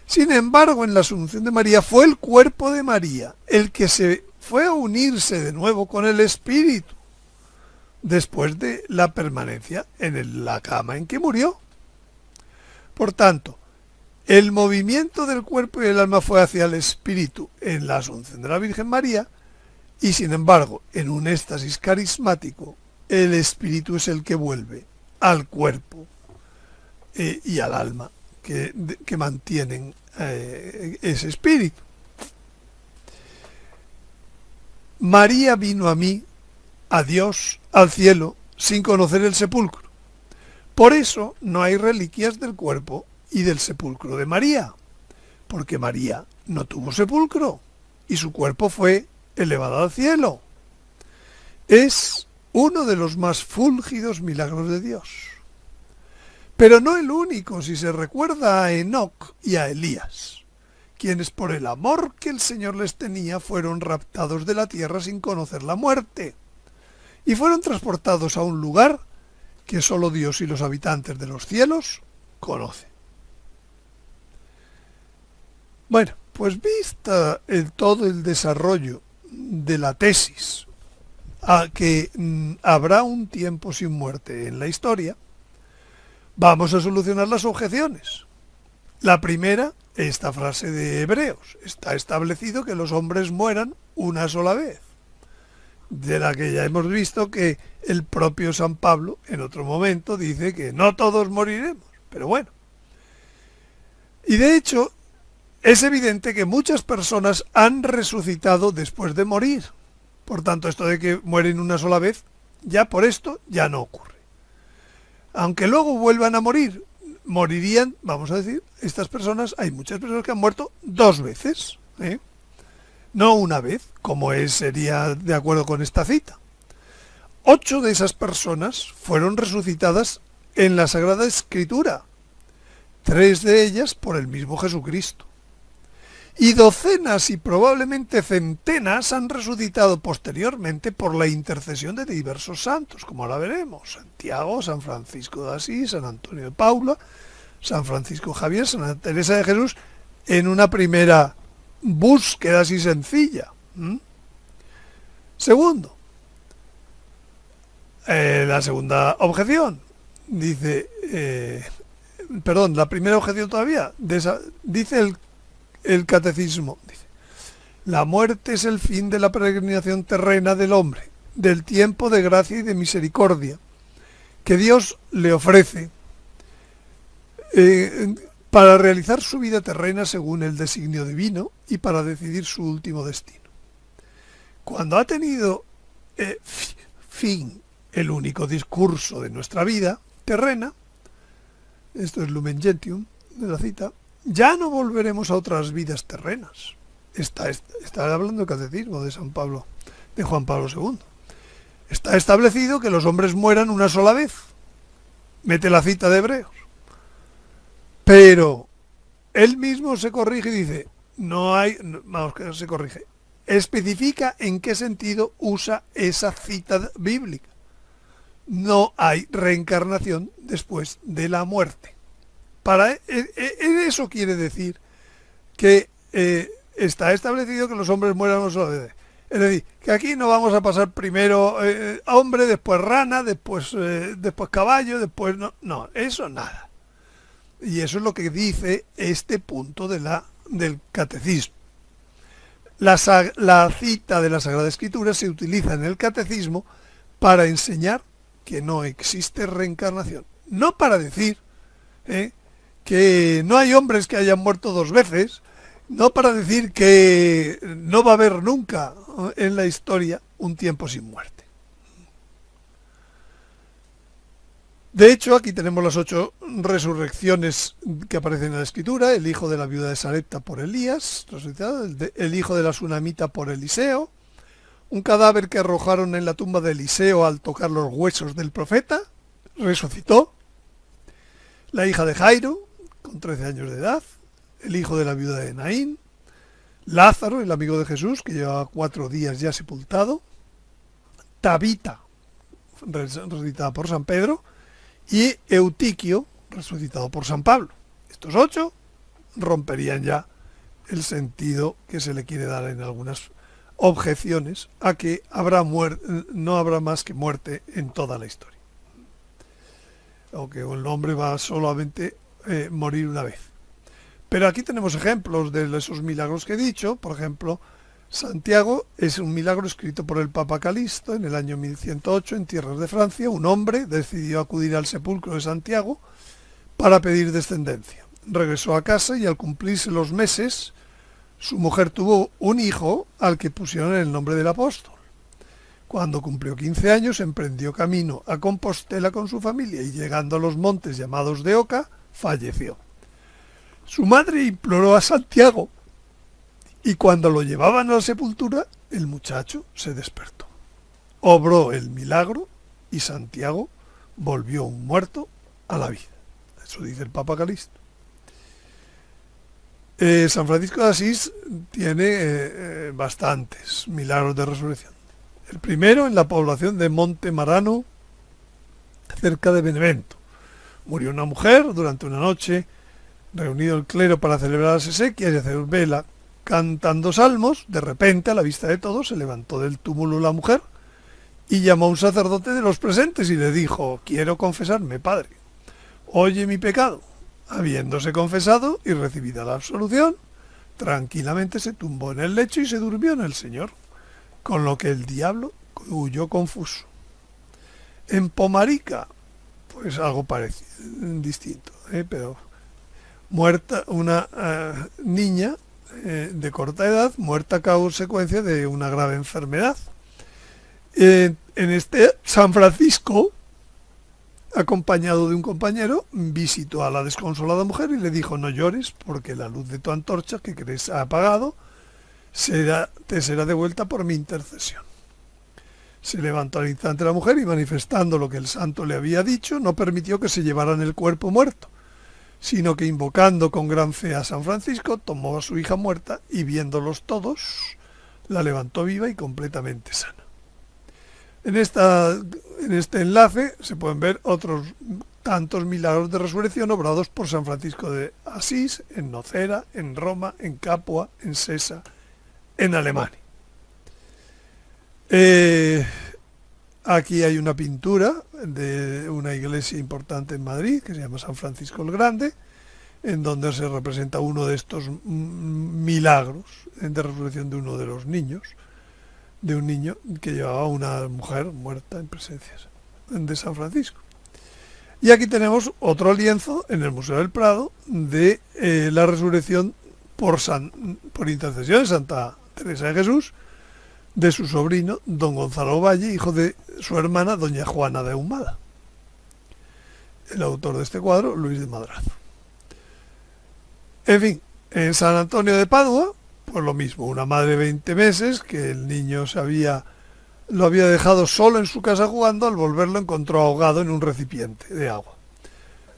Sin embargo, en la Asunción de María fue el cuerpo de María el que se fue a unirse de nuevo con el espíritu, después de la permanencia en la cama en que murió. Por tanto, el movimiento del cuerpo y el alma fue hacia el espíritu en la Asunción de la Virgen María, y sin embargo, en un éxtasis carismático, el espíritu es el que vuelve al cuerpo y al alma que mantienen ese espíritu. María vino a mí, a Dios, al cielo, sin conocer el sepulcro. Por eso no hay reliquias del cuerpo y del sepulcro de María, porque María no tuvo sepulcro y su cuerpo fue elevado al cielo. es uno de los más fúlgidos milagros de Dios. Pero no el único, si se recuerda a Enoc y a Elías, quienes por el amor que el Señor les tenía fueron raptados de la tierra sin conocer la muerte, y fueron transportados a un lugar que solo Dios y los habitantes de los cielos conocen. Bueno, pues vista todo el desarrollo de la tesis a que habrá un tiempo sin muerte en la historia, vamos a solucionar las objeciones. La primera, esta frase de Hebreos: está establecido que los hombres mueran una sola vez, de la que ya hemos visto que el propio San Pablo en otro momento dice que no todos moriremos, pero bueno. Y de hecho, es evidente que muchas personas han resucitado después de morir. Por tanto, esto de que mueren una sola vez, ya por esto ya no ocurre. Aunque luego vuelvan a morir, morirían, vamos a decir, estas personas, hay muchas personas que han muerto dos veces, no una vez, como sería de acuerdo con esta cita. 8 de esas personas fueron resucitadas en la Sagrada Escritura, 3 de ellas por el mismo Jesucristo. Y docenas y probablemente centenas han resucitado posteriormente por la intercesión de diversos santos, como ahora veremos: Santiago, San Francisco de Asís, San Antonio de Paula, San Francisco Javier, Santa Teresa de Jesús, en una primera búsqueda así sencilla. Segundo, la segunda objeción, dice, la primera objeción todavía, dice el catecismo, dice: la muerte es el fin de la peregrinación terrena del hombre, del tiempo de gracia y de misericordia que Dios le ofrece para realizar su vida terrena según el designio divino y para decidir su último destino. Cuando ha tenido fin el único discurso de nuestra vida terrena, esto es Lumen Gentium de la cita, ya no volveremos a otras vidas terrenas. Está hablando el catecismo de San Pablo, de Juan Pablo II. Está establecido que los hombres mueran una sola vez. Mete la cita de Hebreos. Pero él mismo se corrige y dice, se corrige, especifica en qué sentido usa esa cita bíblica. No hay reencarnación después de la muerte. Eso quiere decir que está establecido que los hombres mueran una sola vez. Es decir, que aquí no vamos a pasar primero hombre, después rana, después caballo, después... No, eso nada. Y eso es lo que dice este punto del catecismo. La cita de la Sagrada Escritura se utiliza en el catecismo para enseñar que no existe reencarnación. No para decir que no hay hombres que hayan muerto dos veces, no para decir que no va a haber nunca en la historia un tiempo sin muerte. De hecho, aquí tenemos las 8 resurrecciones que aparecen en la Escritura: el hijo de la viuda de Sarepta por Elías, resucitado; el hijo de la Sunamita por Eliseo; un cadáver que arrojaron en la tumba de Eliseo al tocar los huesos del profeta, resucitó; la hija de Jairo, con 13 años de edad; el hijo de la viuda de Naín; Lázaro, el amigo de Jesús, que llevaba 4 días ya sepultado; Tabita, resucitada por San Pedro; y Eutiquio, resucitado por San Pablo. Estos 8 romperían ya el sentido que se le quiere dar en algunas objeciones a que no habrá más que muerte en toda la historia, o que el hombre va solamente morir una vez. Pero aquí tenemos ejemplos de esos milagros que he dicho. Por ejemplo, Santiago es un milagro escrito por el Papa Calixto en el año 1108 en tierras de Francia. Un hombre decidió acudir al sepulcro de Santiago para pedir descendencia. Regresó a casa y al cumplirse los meses, su mujer tuvo un hijo al que pusieron el nombre del apóstol. Cuando cumplió 15 años, emprendió camino a Compostela con su familia y, llegando a los montes llamados de Oca, falleció. Su madre imploró a Santiago, y cuando lo llevaban a la sepultura, el muchacho se despertó. obró el milagro y Santiago volvió un muerto a la vida. Eso dice el Papa Calixto. San Francisco de Asís tiene bastantes milagros de resurrección. El primero en la población de Monte Marano, cerca de Benevento. Murió una mujer durante una noche, reunido el clero para celebrar las exequias y hacer vela cantando salmos. De repente, a la vista de todos, se levantó del túmulo la mujer y llamó a un sacerdote de los presentes y le dijo: quiero confesarme, padre, oye mi pecado. Habiéndose confesado y recibida la absolución, tranquilamente se tumbó en el lecho y se durmió en el Señor, con lo que el diablo huyó confuso. En Pomarica, pues algo parecido, distinto, pero muerta una niña de corta edad, muerta a consecuencia de una grave enfermedad. En este, San Francisco, acompañado de un compañero, visitó a la desconsolada mujer y le dijo: no llores, porque la luz de tu antorcha que crees ha apagado te será devuelta por mi intercesión. Se levantó al instante la mujer y, manifestando lo que el santo le había dicho, no permitió que se llevaran el cuerpo muerto, sino que, invocando con gran fe a San Francisco, tomó a su hija muerta y, viéndolos todos, la levantó viva y completamente sana. En este enlace se pueden ver otros tantos milagros de resurrección obrados por San Francisco de Asís, en Nocera, en Roma, en Capua, en Sesa, en Alemania. Aquí hay una pintura de una iglesia importante en Madrid que se llama San Francisco el Grande, en donde se representa uno de estos milagros de resurrección de uno de los niños, de un niño que llevaba a una mujer muerta en presencia de San Francisco. Y aquí tenemos otro lienzo en el Museo del Prado de la resurrección por intercesión de Santa Teresa de Jesús, de su sobrino don Gonzalo Valle, hijo de su hermana doña Juana de Ahumada. El autor de este cuadro, Luis de Madrazo. En fin, en San Antonio de Padua, pues lo mismo, una madre de 20 meses, que el niño lo había dejado solo en su casa jugando, al volverlo encontró ahogado en un recipiente de agua.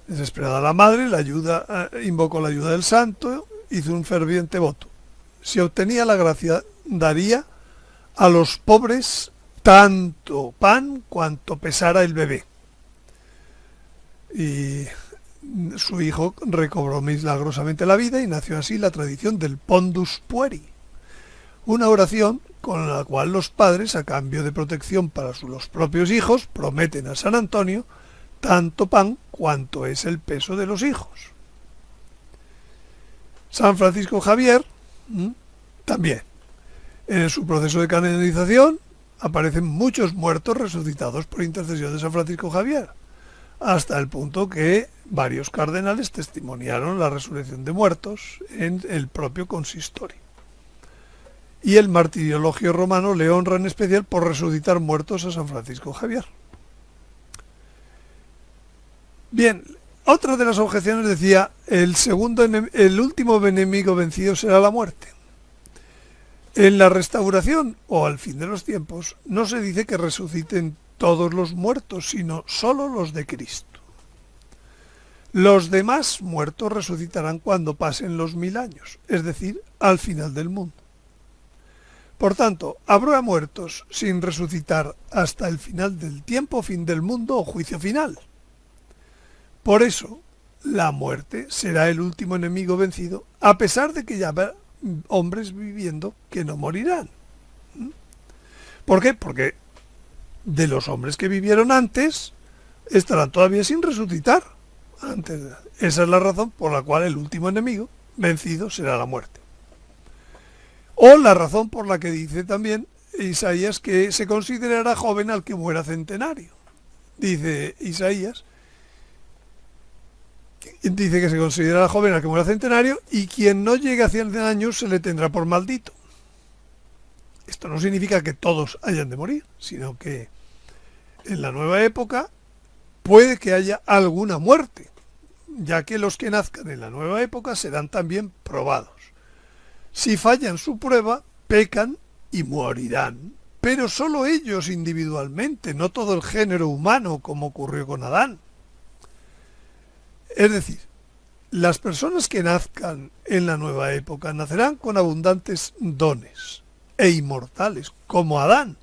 Desesperada la madre, invocó la ayuda del santo, hizo un ferviente voto. Si obtenía la gracia, daría a los pobres tanto pan cuanto pesara el bebé. Y su hijo recobró milagrosamente la vida y nació así la tradición del Pondus Pueri, una oración con la cual los padres, a cambio de protección para los propios hijos, prometen a San Antonio tanto pan cuanto es el peso de los hijos. San Francisco Javier también. En su proceso de canonización aparecen muchos muertos resucitados por intercesión de San Francisco Javier, hasta el punto que varios cardenales testimoniaron la resurrección de muertos en el propio consistorio. Y el martiriologio romano le honra en especial por resucitar muertos a San Francisco Javier. Bien, otra de las objeciones decía: el último enemigo vencido será la muerte. En la restauración o al fin de los tiempos no se dice que resuciten todos los muertos, sino solo los de Cristo. Los demás muertos resucitarán cuando pasen los 1000 años, es decir, al final del mundo. Por tanto, habrá muertos sin resucitar hasta el final del tiempo, fin del mundo o juicio final. Por eso, la muerte será el último enemigo vencido, a pesar de que ya habrá hombres viviendo que no morirán. ¿Por qué? Porque de los hombres que vivieron antes estarán todavía sin resucitar. Esa es la razón por la cual el último enemigo vencido será la muerte. O la razón por la que dice también Isaías que se considerará joven al que muera centenario. Dice Isaías, dice que se considerará joven al que muera centenario, y quien no llegue a 100 años se le tendrá por maldito. Esto no significa que todos hayan de morir, sino que en la nueva época puede que haya alguna muerte, ya que los que nazcan en la nueva época serán también probados. Si fallan su prueba, pecan y morirán pero solo ellos individualmente, no todo el género humano como ocurrió con Adán. Es decir, las personas que nazcan en la nueva época nacerán con abundantes dones e inmortales, como Adán.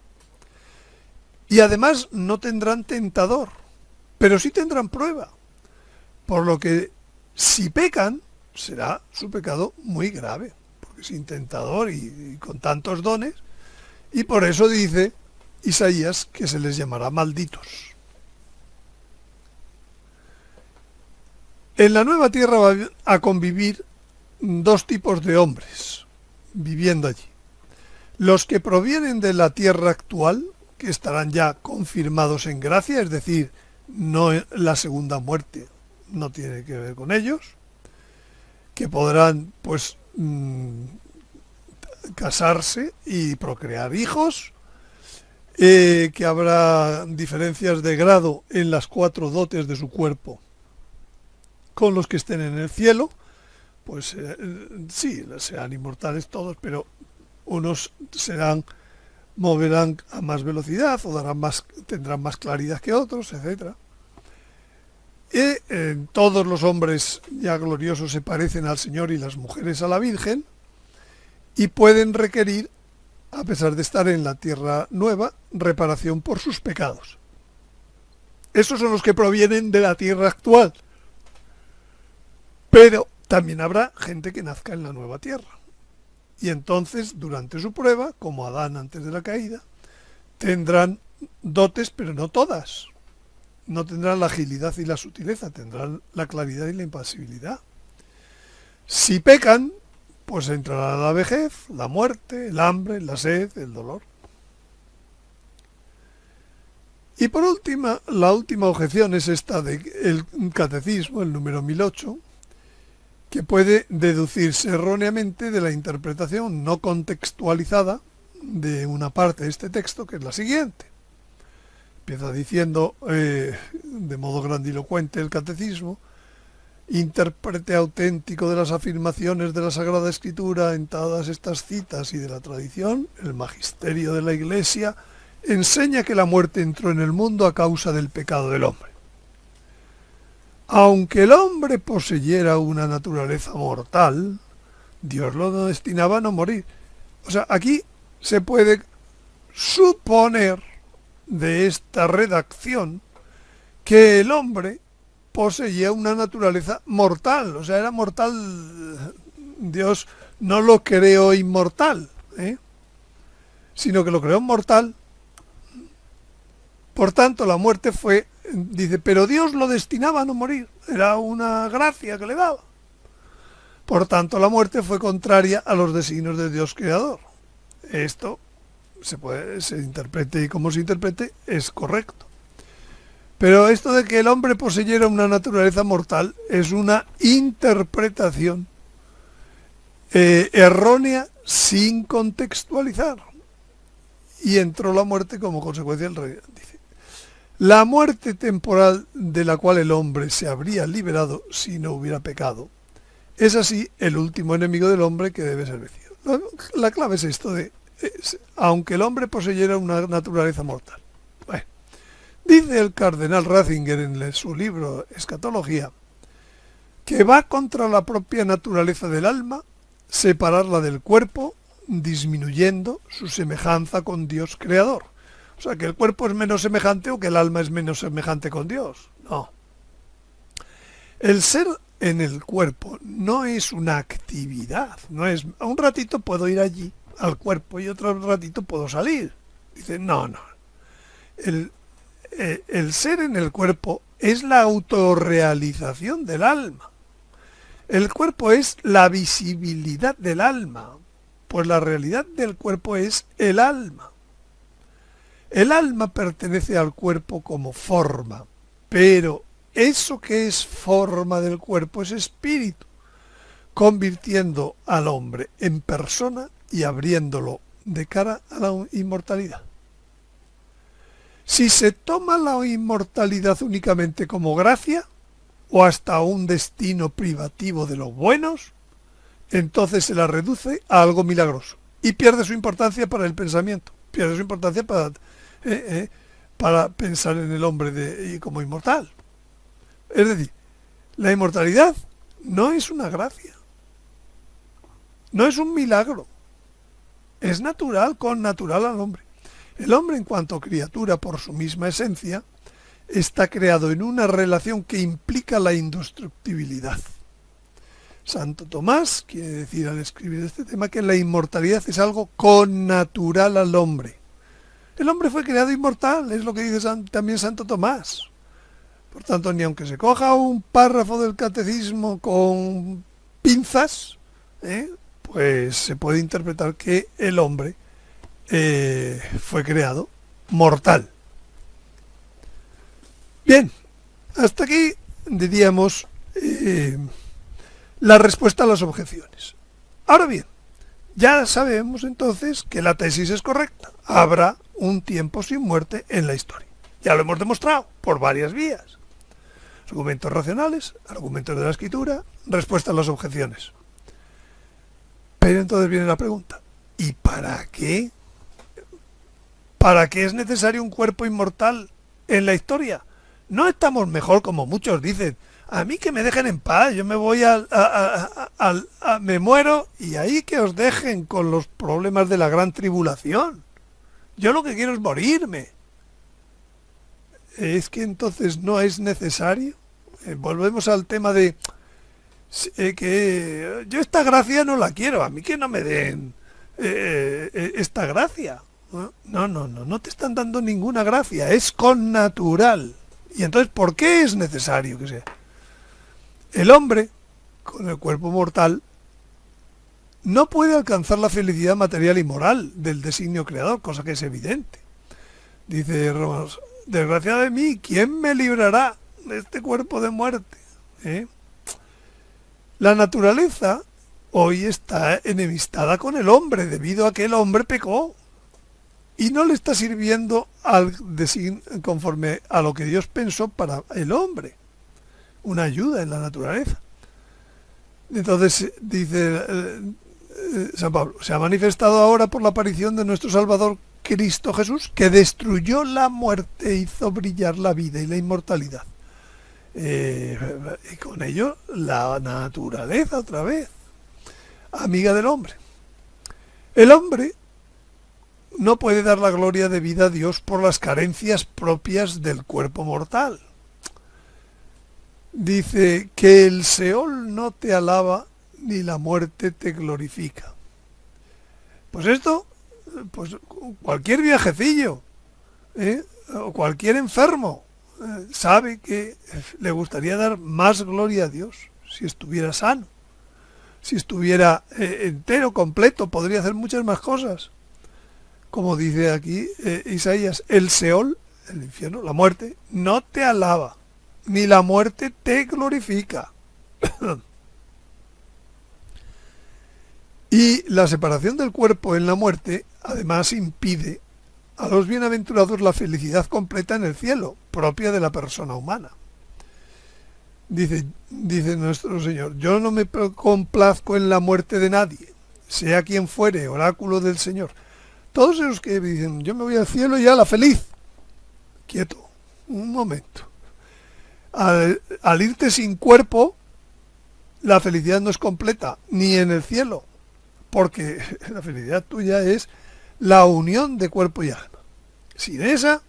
Y además no tendrán tentador, pero sí tendrán prueba. Por lo que si pecan, será su pecado muy grave, porque sin tentador y con tantos dones. Y por eso dice Isaías que se les llamará malditos. En la nueva tierra va a convivir dos tipos de hombres viviendo allí. Los que provienen de la tierra actual, que estarán ya confirmados en gracia, es decir, no la segunda muerte no tiene que ver con ellos, que podrán pues casarse y procrear hijos, que habrá diferencias de grado en las 4 dotes de su cuerpo con los que estén en el cielo, pues sí, serán inmortales todos, pero unos moverán a más velocidad o tendrán más claridad que otros, etcétera. Todos los hombres ya gloriosos se parecen al Señor y las mujeres a la Virgen y pueden requerir, a pesar de estar en la tierra nueva, reparación por sus pecados. Esos son los que provienen de la tierra actual. Pero también habrá gente que nazca en la nueva tierra. Y entonces, durante su prueba, como Adán antes de la caída, tendrán dotes, pero no todas. No tendrán la agilidad y la sutileza, tendrán la claridad y la impasibilidad. Si pecan, pues entrará la vejez, la muerte, el hambre, la sed, el dolor. Y por última, la última objeción es esta del catecismo, el número 1008, que puede deducirse erróneamente de la interpretación no contextualizada de una parte de este texto, que es la siguiente. Empieza diciendo, de modo grandilocuente el catecismo: intérprete auténtico de las afirmaciones de la Sagrada Escritura en todas estas citas y de la tradición, el magisterio de la Iglesia enseña que la muerte entró en el mundo a causa del pecado del hombre. Aunque el hombre poseyera una naturaleza mortal, Dios lo destinaba a no morir. O sea, aquí se puede suponer de esta redacción que el hombre poseía una naturaleza mortal, o sea, era mortal. Dios no lo creó inmortal, sino que lo creó mortal. Por tanto, la muerte fue, dice, pero Dios lo destinaba a no morir, era una gracia que le daba. Por tanto, la muerte fue contraria a los designios de Dios creador. Esto se interprete y como se interprete es correcto. Pero esto de que el hombre poseyera una naturaleza mortal es una interpretación errónea sin contextualizar. Y entró la muerte como consecuencia del rey. Dice, la muerte temporal de la cual el hombre se habría liberado si no hubiera pecado es así el último enemigo del hombre que debe ser vencido. La clave es esto de, aunque el hombre poseyera una naturaleza mortal. Bueno, dice el cardenal Ratzinger en su libro Escatología que va contra la propia naturaleza del alma separarla del cuerpo, disminuyendo su semejanza con Dios creador. O sea, que el cuerpo es menos semejante o que el alma es menos semejante con Dios. No. El ser en el cuerpo no es una actividad, no es, un ratito puedo ir allí al cuerpo y otro ratito puedo salir. Dice, no. El ser en el cuerpo es la autorrealización del alma. El cuerpo es la visibilidad del alma, pues la realidad del cuerpo es el alma. El alma pertenece al cuerpo como forma, pero eso que es forma del cuerpo es espíritu, convirtiendo al hombre en persona y abriéndolo de cara a la inmortalidad. Si se toma la inmortalidad únicamente como gracia, o hasta un destino privativo de los buenos, entonces se la reduce a algo milagroso y pierde su importancia para el pensamiento. pierde su importancia para pensar en el hombre como inmortal. Es decir, la inmortalidad no es una gracia, no es un milagro, es natural, connatural al hombre. El hombre, en cuanto criatura por su misma esencia, está creado en una relación que implica la indestructibilidad. Santo Tomás quiere decir al escribir este tema que la inmortalidad es algo connatural al hombre. El hombre fue creado inmortal, es lo que dice también Santo Tomás. Por tanto, ni aunque se coja un párrafo del catecismo con pinzas, pues se puede interpretar que el hombre fue creado mortal. Bien, hasta aquí diríamos la respuesta a las objeciones. Ahora bien, ya sabemos entonces que la tesis es correcta. Habrá un tiempo sin muerte en la historia. Ya lo hemos demostrado por varias vías. Argumentos racionales, argumentos de la escritura, respuesta a las objeciones. Pero entonces viene la pregunta, ¿y para qué? ¿Para qué es necesario un cuerpo inmortal en la historia? ¿No estamos mejor, como muchos dicen? A mí que me dejen en paz, yo me voy me muero y ahí que os dejen con los problemas de la gran tribulación. Yo lo que quiero es morirme. ¿Es que entonces no es necesario? Volvemos al tema de que yo esta gracia no la quiero, a mí que no me den esta gracia. No te están dando ninguna gracia, es connatural. Y entonces, ¿por qué es necesario que sea? El hombre, con el cuerpo mortal, no puede alcanzar la felicidad material y moral del designio creador, cosa que es evidente. Dice Romanos, desgraciado de mí, ¿quién me librará de este cuerpo de muerte? La naturaleza hoy está enemistada con el hombre, debido a que el hombre pecó. Y no le está sirviendo conforme a lo que Dios pensó para el hombre. Una ayuda en la naturaleza. Entonces, dice San Pablo, se ha manifestado ahora por la aparición de nuestro Salvador Cristo Jesús, que destruyó la muerte e hizo brillar la vida y la inmortalidad. Y con ello, la naturaleza otra vez, amiga del hombre. El hombre no puede dar la gloria de vida a Dios por las carencias propias del cuerpo mortal. Dice que el Seol no te alaba ni la muerte te glorifica. Pues esto, pues cualquier viajecillo, o cualquier enfermo, sabe que le gustaría dar más gloria a Dios si estuviera sano, si estuviera entero, completo, podría hacer muchas más cosas. Como dice aquí Isaías, el Seol, el infierno, la muerte, no te alaba, ni la muerte te glorifica. Y la separación del cuerpo en la muerte, además, impide a los bienaventurados la felicidad completa en el cielo, propia de la persona humana. Dice nuestro Señor, yo no me complazco en la muerte de nadie, sea quien fuere, oráculo del Señor. Todos esos que dicen, yo me voy al cielo y a la feliz. Quieto, un momento. Al irte sin cuerpo, la felicidad no es completa, ni en el cielo, porque la felicidad tuya es la unión de cuerpo y alma. Sin esa,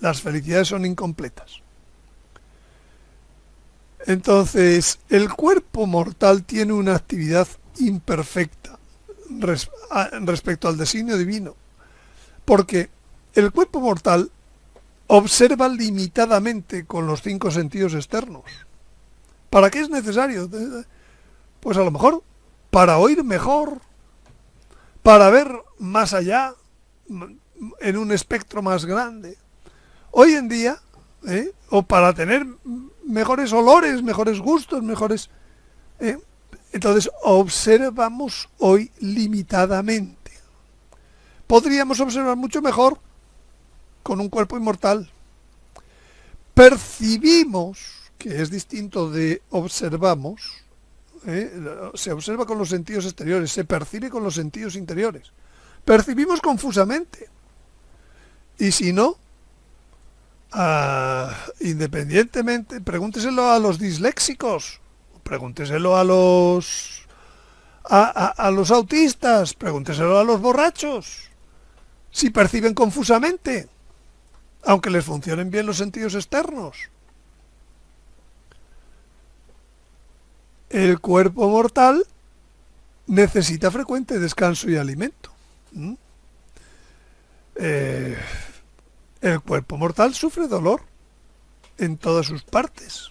las felicidades son incompletas. Entonces, el cuerpo mortal tiene una actividad imperfecta respecto al designio divino, porque el cuerpo mortal observa limitadamente con los 5 sentidos externos. ¿Para qué es necesario? Pues a lo mejor para oír mejor, para ver más allá, en un espectro más grande. Hoy en día, o para tener mejores olores, mejores gustos, mejores... Entonces observamos hoy limitadamente. Podríamos observar mucho mejor con un cuerpo inmortal. Percibimos, que es distinto de observamos, se observa con los sentidos exteriores, se percibe con los sentidos interiores. percibimos confusamente. Y si no, independientemente, pregúnteselo a los disléxicos, pregúnteselo a los autistas, pregúnteselo a los borrachos, si perciben confusamente, aunque les funcionen bien los sentidos externos. El cuerpo mortal necesita frecuente descanso y alimento. El cuerpo mortal sufre dolor en todas sus partes.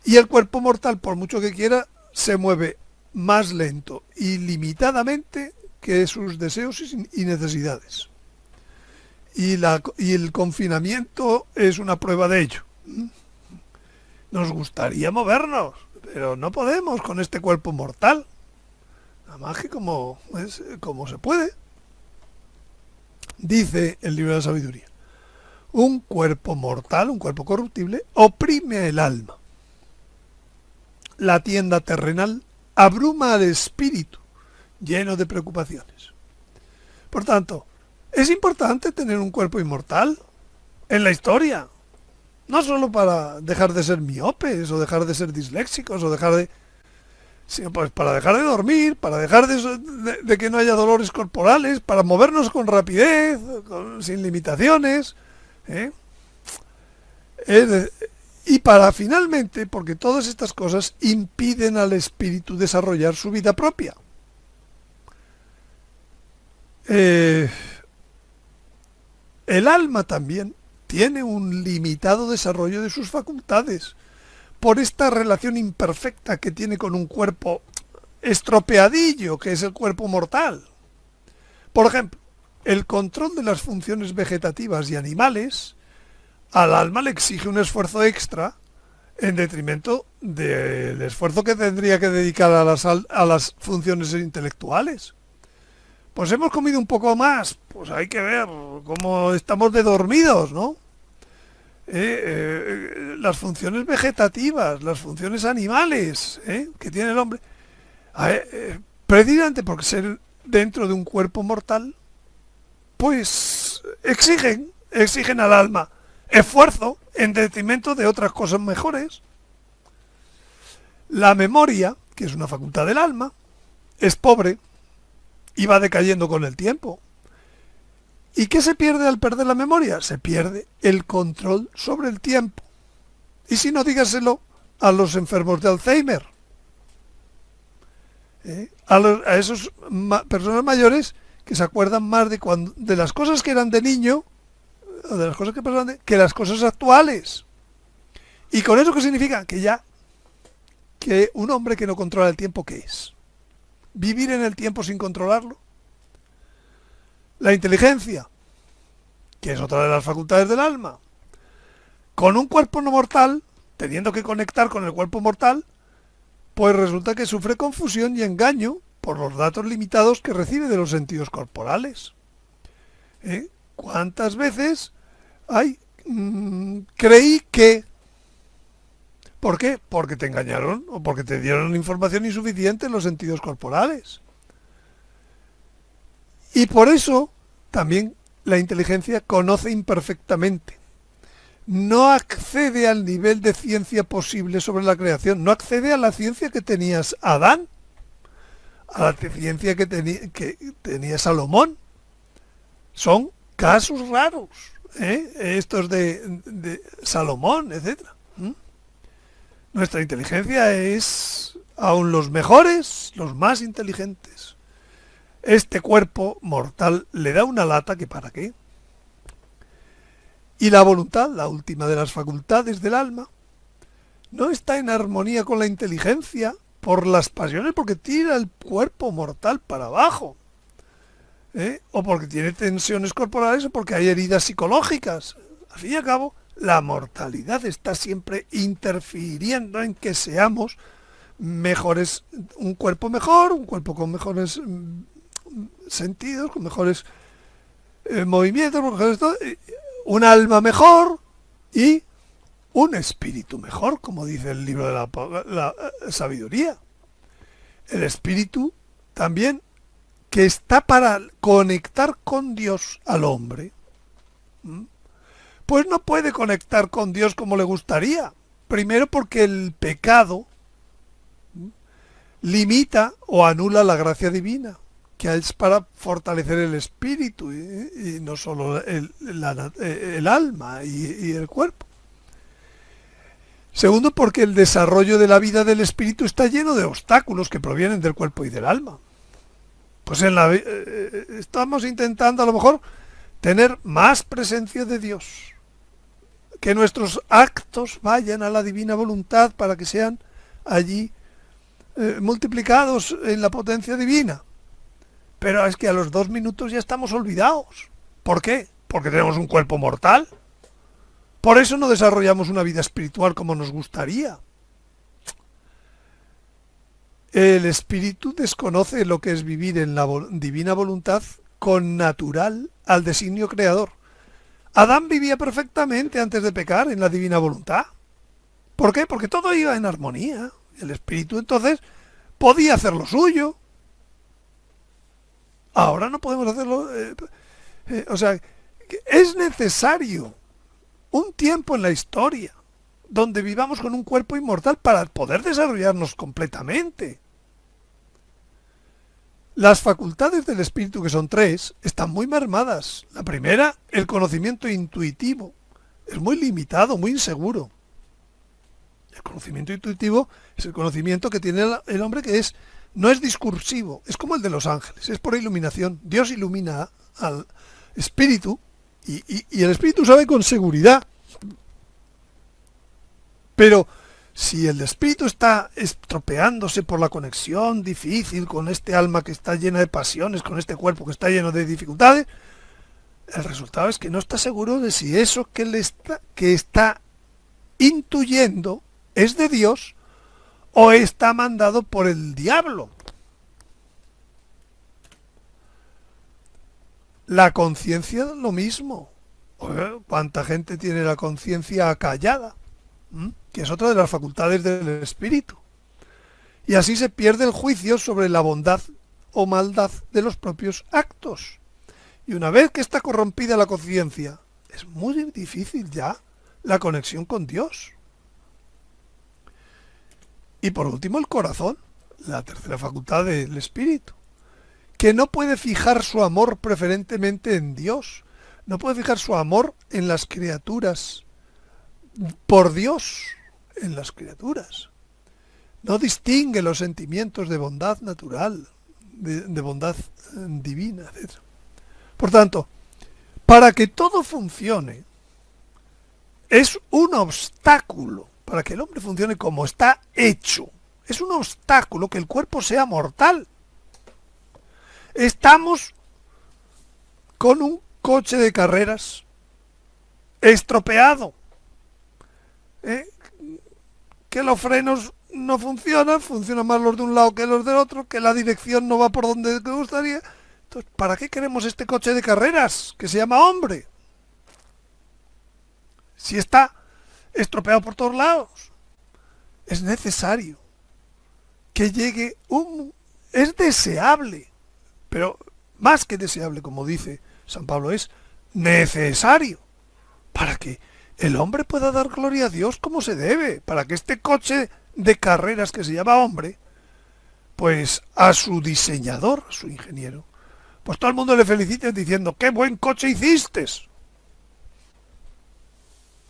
Y el cuerpo mortal, por mucho que quiera, se mueve más lento y limitadamente que sus deseos y necesidades. Y el confinamiento es una prueba de ello. Nos gustaría movernos, pero no podemos con este cuerpo mortal. Nada más que como se puede. Dice el libro de la sabiduría: un cuerpo mortal, un cuerpo corruptible, oprime el alma. La tienda terrenal abruma al espíritu, lleno de preocupaciones. Por tanto, es importante tener un cuerpo inmortal en la historia. No solo para dejar de ser miopes, o dejar de ser disléxicos, sino pues para dejar de dormir, para dejar de que no haya dolores corporales, para movernos con rapidez, sin limitaciones, ¿eh? Y para finalmente, porque todas estas cosas impiden al espíritu desarrollar su vida propia. El alma también tiene un limitado desarrollo de sus facultades por esta relación imperfecta que tiene con un cuerpo estropeadillo, que es el cuerpo mortal. Por ejemplo, el control de las funciones vegetativas y animales al alma le exige un esfuerzo extra en detrimento del esfuerzo que tendría que dedicar a las funciones intelectuales. Pues hemos comido un poco más, pues hay que ver cómo estamos de dormidos, ¿no? Las funciones vegetativas, las funciones animales que tiene el hombre, precisamente porque ser dentro de un cuerpo mortal, pues exigen al alma esfuerzo en detrimento de otras cosas mejores. La memoria, que es una facultad del alma, es pobre y va decayendo con el tiempo. ¿Y qué se pierde al perder la memoria? Se pierde el control sobre el tiempo. Y si no, dígaselo a los enfermos de Alzheimer, a esas personas mayores que se acuerdan más de las cosas que eran de niño, o de las cosas que pasaban, que las cosas actuales. ¿Y con eso qué significa? Que un hombre que no controla el tiempo, ¿qué es? ¿Vivir en el tiempo sin controlarlo? La inteligencia, que es otra de las facultades del alma, con un cuerpo no mortal, teniendo que conectar con el cuerpo mortal, pues resulta que sufre confusión y engaño por los datos limitados que recibe de los sentidos corporales. ¿Cuántas veces creí que? ¿Por qué? Porque te engañaron o porque te dieron información insuficiente en los sentidos corporales. Y por eso también la inteligencia conoce imperfectamente. No accede al nivel de ciencia posible sobre la creación. No accede a la ciencia que tenía Adán, a la ciencia que tenía Salomón. Son casos raros, estos de Salomón, etc. Nuestra inteligencia es aún los mejores, los más inteligentes. Este cuerpo mortal le da una lata que para qué. Y la voluntad, la última de las facultades del alma, no está en armonía con la inteligencia por las pasiones, porque tira el cuerpo mortal para abajo, o porque tiene tensiones corporales, o porque hay heridas psicológicas. Al fin y al cabo, la mortalidad está siempre interfiriendo en que seamos mejores, un cuerpo mejor, un cuerpo con mejores sentidos, con mejores movimientos, con mejores un alma mejor y un espíritu mejor, como dice el libro de la sabiduría. El espíritu también que está para conectar con Dios al hombre, pues no puede conectar con Dios como le gustaría. Primero porque el pecado limita o anula la gracia divina, que es para fortalecer el espíritu y no solo el alma y el cuerpo. Segundo, porque el desarrollo de la vida del espíritu está lleno de obstáculos que provienen del cuerpo y del alma. Pues estamos intentando a lo mejor tener más presencia de Dios, que nuestros actos vayan a la divina voluntad para que sean allí multiplicados en la potencia divina. Pero es que a los 2 minutos ya estamos olvidados. ¿Por qué? Porque tenemos un cuerpo mortal. Por eso no desarrollamos una vida espiritual como nos gustaría. El espíritu desconoce lo que es vivir en la divina voluntad con natural al designio creador. Adán vivía perfectamente antes de pecar en la divina voluntad. ¿Por qué? Porque todo iba en armonía. El espíritu entonces podía hacer lo suyo. Ahora no podemos hacerlo. O sea, es necesario un tiempo en la historia donde vivamos con un cuerpo inmortal para poder desarrollarnos completamente. Las facultades del espíritu, que son 3, están muy mermadas. La primera, el conocimiento intuitivo. Es muy limitado, muy inseguro. El conocimiento intuitivo es el conocimiento que tiene el hombre que no es discursivo, es como el de los ángeles, es por iluminación. Dios ilumina al espíritu y el espíritu sabe con seguridad. Pero si el espíritu está estropeándose por la conexión difícil con este alma que está llena de pasiones, con este cuerpo que está lleno de dificultades, el resultado es que no está seguro de si eso que está intuyendo es de Dios o está mandado por el diablo. La conciencia lo mismo. ¿Cuánta gente tiene la conciencia acallada? Que es otra de las facultades del espíritu. Y así se pierde el juicio sobre la bondad o maldad de los propios actos. Y una vez que está corrompida la conciencia, es muy difícil ya la conexión con Dios. Y por último el corazón, la tercera facultad del espíritu, que no puede fijar su amor preferentemente en Dios, no puede fijar su amor en las criaturas, por Dios, en las criaturas. No distingue los sentimientos de bondad natural, de bondad divina, etc. Por tanto, para que todo funcione, es un obstáculo para que el hombre funcione como está hecho. Es un obstáculo que el cuerpo sea mortal. Estamos con un coche de carreras estropeado. Que los frenos no funcionan más los de un lado que los del otro, que la dirección no va por donde me gustaría. Entonces, ¿para qué queremos este coche de carreras que se llama hombre? Si está estropeado por todos lados. Es necesario que llegue es deseable, pero más que deseable, como dice San Pablo, es necesario para que el hombre pueda dar gloria a Dios como se debe, para que este coche de carreras que se llama hombre, pues a su diseñador, a su ingeniero, pues todo el mundo le felicite diciendo ¡qué buen coche hiciste!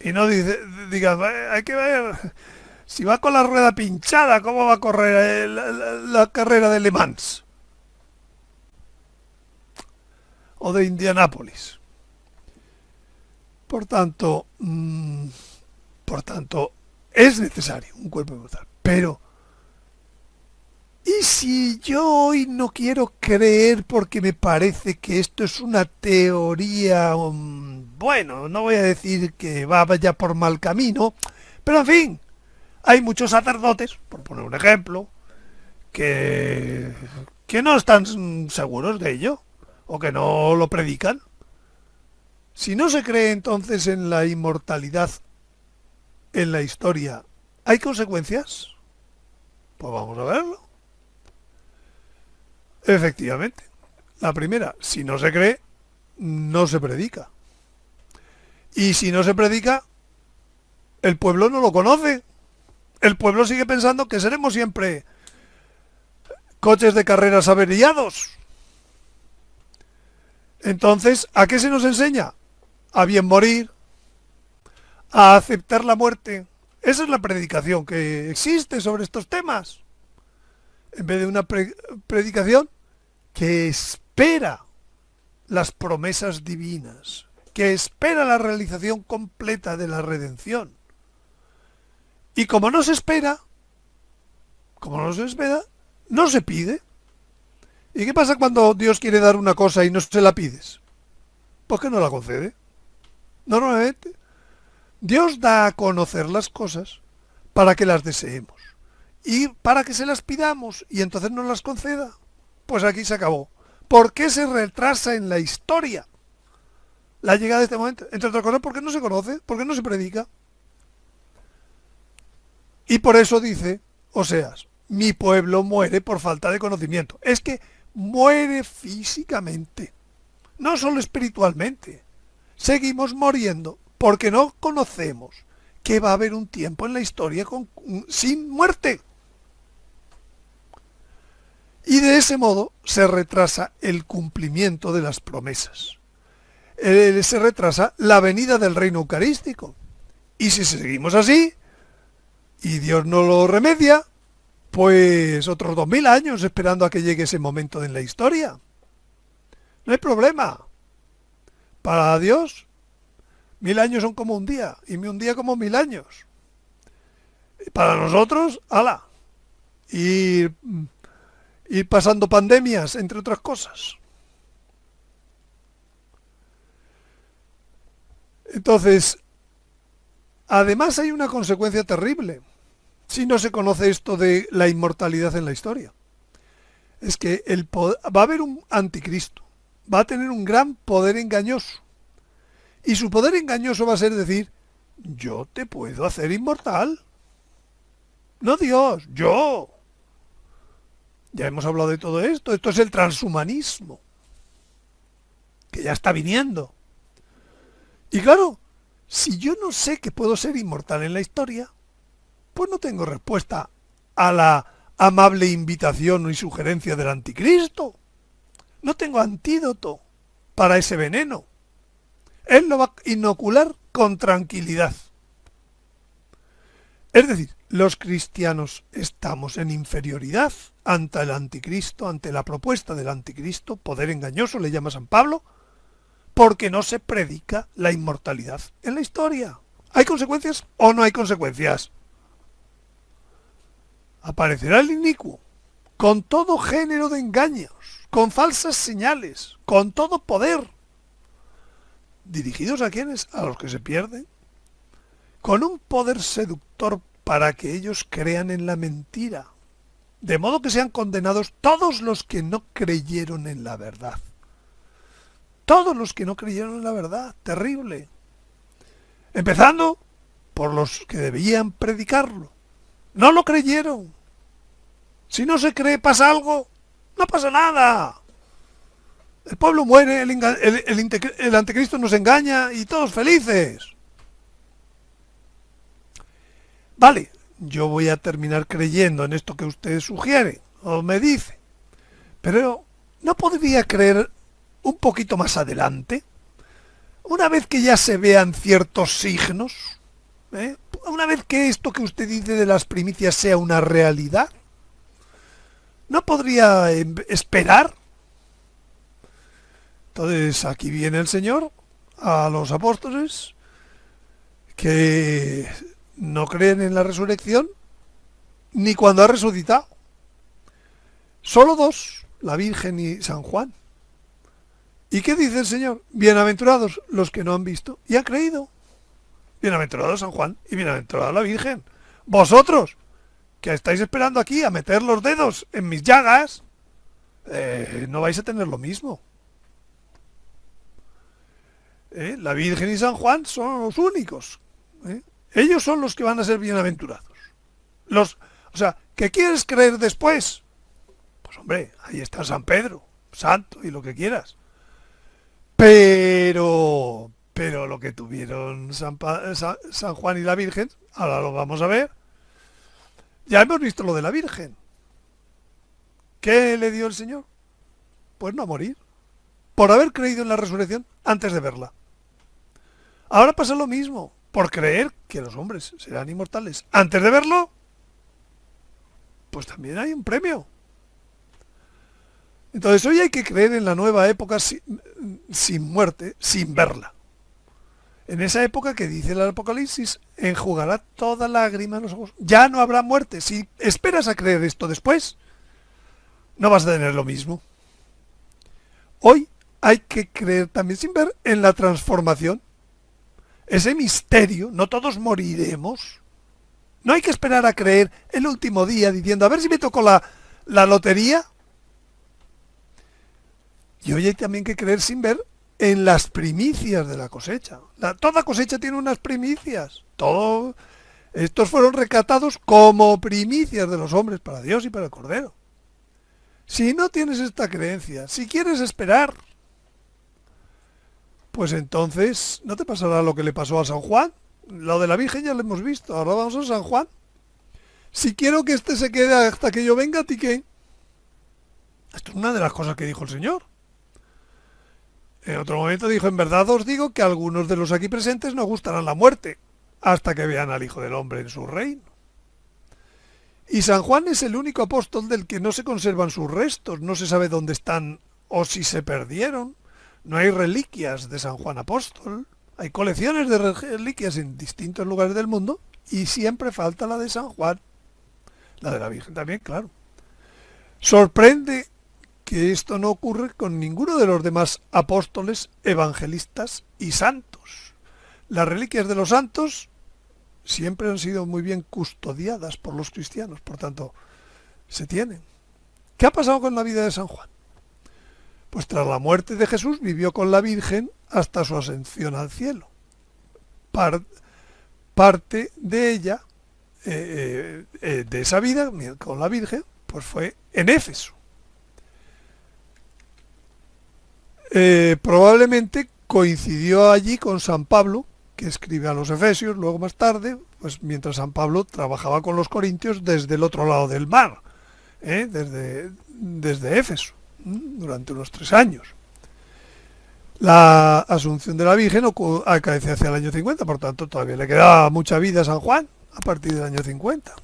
Y no digas, hay que ver, si va con la rueda pinchada, ¿cómo va a correr la carrera de Le Mans? O de Indianápolis. Por tanto, es necesario un cuerpo inmortal. Pero, ¿y si yo hoy no quiero creer porque me parece que esto es una teoría, bueno, no voy a decir que vaya por mal camino, pero en fin, hay muchos sacerdotes, por poner un ejemplo, que no están seguros de ello, o que no lo predican? Si no se cree entonces en la inmortalidad en la historia, ¿hay consecuencias? Pues vamos a verlo. Efectivamente, La primera, si no se cree, no se predica. Y si no se predica, el pueblo no lo conoce. El pueblo sigue pensando que seremos siempre coches de carreras averiados. Entonces, ¿a qué se nos enseña? A bien morir, a aceptar la muerte. Esa es la predicación que existe sobre estos temas. En vez de una predicación que espera las promesas divinas, que espera la realización completa de la redención. Y como no se espera, no se pide. ¿Y qué pasa cuando Dios quiere dar una cosa y no se la pides? Pues que no la concede. Normalmente, Dios da a conocer las cosas para que las deseemos y para que se las pidamos y entonces nos las conceda. Pues aquí se acabó. ¿Por qué se retrasa en la historia la llegada de este momento? Entre otras cosas, porque no se conoce, porque no se predica. Y por eso dice Oseas, mi pueblo muere por falta de conocimiento. Es que muere físicamente, no solo espiritualmente. Seguimos muriendo porque no conocemos que va a haber un tiempo en la historia sin muerte. Y de ese modo se retrasa el cumplimiento de las promesas. Se retrasa la venida del reino eucarístico. Y si seguimos así, y Dios no lo remedia, pues otros 2000 años esperando a que llegue ese momento en la historia. No hay problema. Para Dios, 1000 años son como un día, y un día como 1000 años. Para nosotros, ala, ir pasando pandemias, entre otras cosas. Entonces, además hay una consecuencia terrible si no se conoce esto de la inmortalidad en la historia. Es que va a haber un anticristo, va a tener un gran poder engañoso. Y su poder engañoso va a ser decir, yo te puedo hacer inmortal. No Dios, yo. Ya hemos hablado de todo esto. Esto es el transhumanismo, que ya está viniendo. Y claro, si yo no sé que puedo ser inmortal en la historia, pues no tengo respuesta a la amable invitación y sugerencia del anticristo. No tengo antídoto para ese veneno. Él lo va a inocular con tranquilidad. Es decir, los cristianos estamos en inferioridad ante el anticristo, ante la propuesta del anticristo, poder engañoso, le llama San Pablo, porque no se predica la inmortalidad en la historia. ¿Hay consecuencias o no hay consecuencias? Aparecerá el inicuo, con todo género de engaños, con falsas señales, con todo poder. ¿Dirigidos a quiénes? A los que se pierden. Con un poder seductor para que ellos crean en la mentira. De modo que sean condenados todos los que no creyeron en la verdad. Todos los que no creyeron en la verdad. Terrible. Empezando por los que debían predicarlo. No lo creyeron. Si no se cree, pasa algo. No pasa nada. El pueblo muere, el anticristo nos engaña y todos felices. Vale, yo voy a terminar creyendo en esto que usted sugiere o me dice. Pero ¿no podría creer un poquito más adelante? Una vez que ya se vean ciertos signos, una vez que esto que usted dice de las primicias sea una realidad, ¿no podría esperar? Entonces aquí viene el Señor a los apóstoles que no creen en la resurrección ni cuando ha resucitado. Solo dos, la Virgen y San Juan. ¿Y qué dice el Señor? Bienaventurados los que no han visto y han creído. Bienaventurado San Juan y bienaventurada la Virgen. Vosotros, que estáis esperando aquí a meter los dedos en mis llagas, no vais a tener lo mismo. La Virgen y San Juan son los únicos. Ellos son los que van a ser bienaventurados. O sea, ¿qué quieres creer después? Pues hombre, ahí está San Pedro. santo y lo que quieras. Pero lo que tuvieron San Juan y la Virgen, ahora lo vamos a ver. Ya hemos visto lo de la Virgen. ¿Qué le dio el Señor? Pues no morir. Por haber creído en la resurrección antes de verla. Ahora pasa lo mismo. Por creer que los hombres serán inmortales antes de verlo, pues también hay un premio. Entonces hoy hay que creer en la nueva época sin muerte, sin verla. En esa época que dice el Apocalipsis, enjugará toda lágrima en los ojos. Ya no habrá muerte. Si esperas a creer esto después, no vas a tener lo mismo. Hoy hay que creer también sin ver en la transformación. Ese misterio, no todos moriremos. No hay que esperar a creer el último día diciendo, a ver si me tocó la lotería. Y hoy hay también que creer sin ver en las primicias de la cosecha. Toda cosecha tiene unas primicias. Estos fueron recatados como primicias de los hombres para Dios y para el Cordero. Si no tienes esta creencia, si quieres esperar, pues entonces no te pasará lo que le pasó a San Juan. Lo de la Virgen ya lo hemos visto. Ahora vamos a San Juan. Si quiero que este se quede hasta que yo venga, ¿a ti qué? Esto es una de las cosas que dijo el Señor. En otro momento dijo, en verdad os digo que algunos de los aquí presentes no gustarán la muerte hasta que vean al Hijo del Hombre en su reino. Y San Juan es el único apóstol del que no se conservan sus restos, no se sabe dónde están o si se perdieron. No hay reliquias de San Juan Apóstol. Hay colecciones de reliquias en distintos lugares del mundo y siempre falta la de San Juan. La de la Virgen también, claro. Sorprende que esto no ocurre con ninguno de los demás apóstoles, evangelistas y santos. Las reliquias de los santos siempre han sido muy bien custodiadas por los cristianos, por tanto, se tienen. ¿Qué ha pasado con la vida de San Juan? Pues tras la muerte de Jesús vivió con la Virgen hasta su ascensión al cielo. Parte de ella, de esa vida con la Virgen, pues fue en Éfeso. Probablemente coincidió allí con San Pablo, que escribe a los Efesios, luego más tarde, pues mientras San Pablo trabajaba con los corintios desde el otro lado del mar, desde Éfeso, durante unos 3 años. La Asunción de la Virgen acaece hacia el año 50, por tanto todavía le quedaba mucha vida a San Juan a partir del año 50.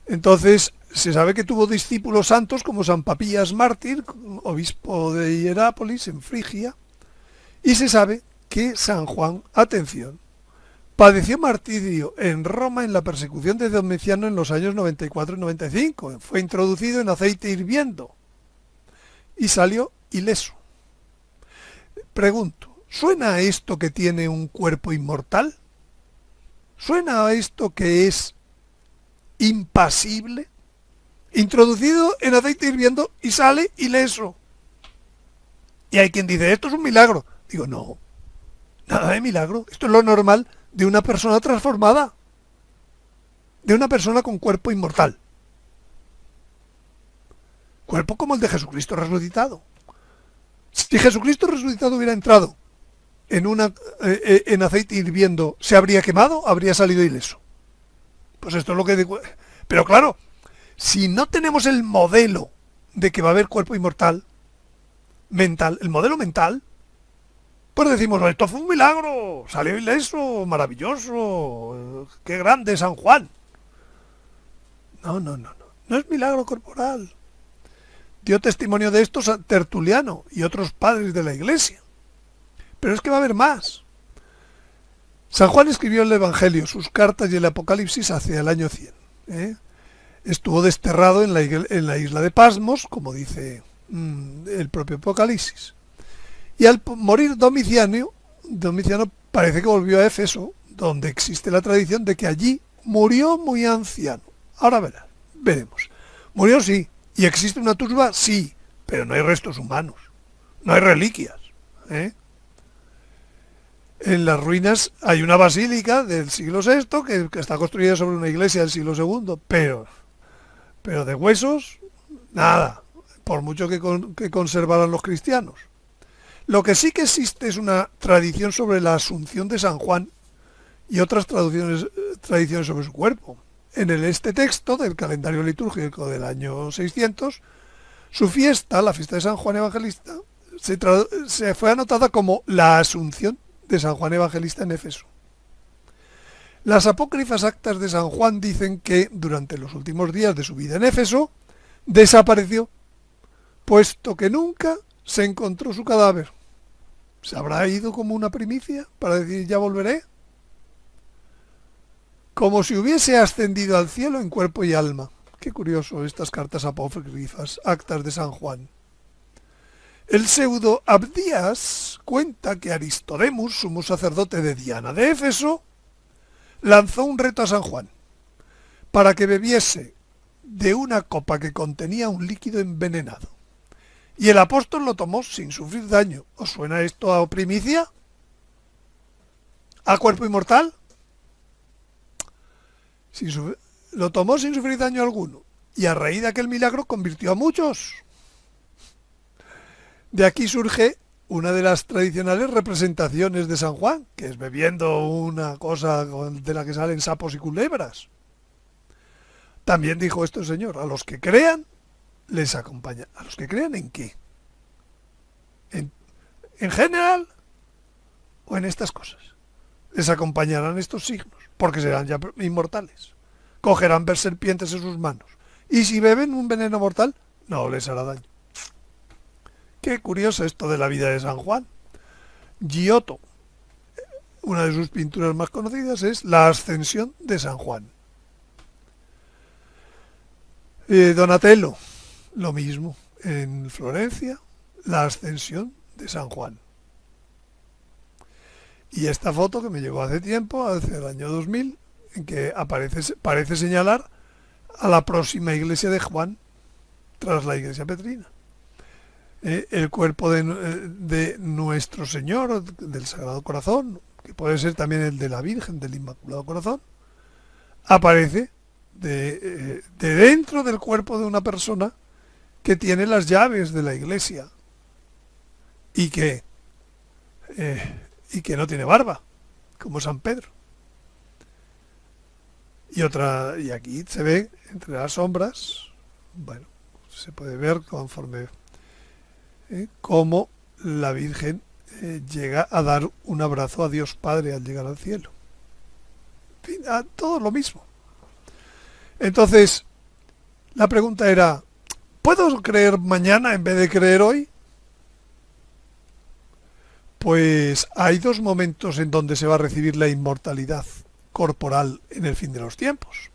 Entonces se sabe que tuvo discípulos santos como San Papías Mártir, obispo de Hierápolis en Frigia, y se sabe que San Juan, atención, padeció martirio en Roma en la persecución de Domiciano en los años 94 y 95. Fue introducido en aceite hirviendo y salió ileso. Pregunto, ¿suena a esto que tiene un cuerpo inmortal? ¿Suena a esto que es impasible? Introducido en aceite hirviendo y sale ileso. Y hay quien dice, esto es un milagro. Digo, no, nada de milagro. Esto es lo normal de una persona transformada, de una persona con cuerpo inmortal. Cuerpo como el de Jesucristo resucitado. Si Jesucristo resucitado hubiera entrado en aceite hirviendo, ¿se habría quemado? ¿Habría salido ileso? Pues esto es lo que digo. Pero claro, si no tenemos el modelo de que va a haber cuerpo inmortal, mental, el modelo mental, pues decimos, esto fue un milagro, salió ileso, maravilloso, qué grande San Juan. No es milagro corporal. Dio testimonio de esto Tertuliano y otros padres de la Iglesia. Pero es que va a haber más. San Juan escribió el Evangelio, sus cartas y el Apocalipsis hacia el año 100. Estuvo desterrado en la isla de Pasmos, como dice el propio Apocalipsis. Y al morir Domiciano parece que volvió a Éfeso, donde existe la tradición de que allí murió muy anciano. Ahora veremos. Murió sí, y existe una tumba sí, pero no hay restos humanos, no hay reliquias. En las ruinas hay una basílica del siglo VI que está construida sobre una iglesia del siglo II, pero de huesos, nada. por mucho que conservaran los cristianos. Lo que sí que existe es una tradición sobre la Asunción de San Juan y otras tradiciones sobre su cuerpo. Este texto del calendario litúrgico del año 600, su fiesta, la fiesta de San Juan Evangelista, se fue anotada como la Asunción de San Juan Evangelista en Éfeso. Las apócrifas actas de San Juan dicen que durante los últimos días de su vida en Éfeso desapareció, puesto que nunca se encontró su cadáver. ¿Se habrá ido como una primicia para decir ya volveré? Como si hubiese ascendido al cielo en cuerpo y alma. Qué curioso estas cartas apócrifas, actas de San Juan. El pseudo Abdías cuenta que Aristodemus, sumo sacerdote de Diana de Éfeso, lanzó un reto a San Juan para que bebiese de una copa que contenía un líquido envenenado. Y el apóstol lo tomó sin sufrir daño. ¿Os suena esto a primicia? ¿A cuerpo inmortal? Lo tomó sin sufrir daño alguno. Y a raíz de aquel milagro convirtió a muchos. De aquí surge una de las tradicionales representaciones de San Juan, que es bebiendo una cosa de la que salen sapos y culebras. También dijo esto el Señor: a los que crean, les acompaña. ¿A los que crean en qué? ¿En general o en estas cosas? Les acompañarán estos signos, porque serán ya inmortales. Cogerán ver serpientes en sus manos. Y si beben un veneno mortal, no les hará daño. Qué curioso esto de la vida de San Juan. Giotto, una de sus pinturas más conocidas es La Ascensión de San Juan. Donatello, lo mismo, en Florencia, La Ascensión de San Juan. Y esta foto que me llegó hace tiempo, hace el año 2000, en que parece señalar a la próxima iglesia de Juan tras la iglesia petrina. El cuerpo de Nuestro Señor, del Sagrado Corazón, que puede ser también el de la Virgen del Inmaculado Corazón, aparece de dentro del cuerpo de una persona que tiene las llaves de la iglesia y que no tiene barba, como San Pedro. Y aquí se ve entre las sombras, bueno, se puede ver conforme cómo la Virgen llega a dar un abrazo a Dios Padre al llegar al cielo. En fin, a todo lo mismo. Entonces, la pregunta era, ¿puedo creer mañana en vez de creer hoy? Pues hay dos momentos en donde se va a recibir la inmortalidad corporal en el fin de los tiempos.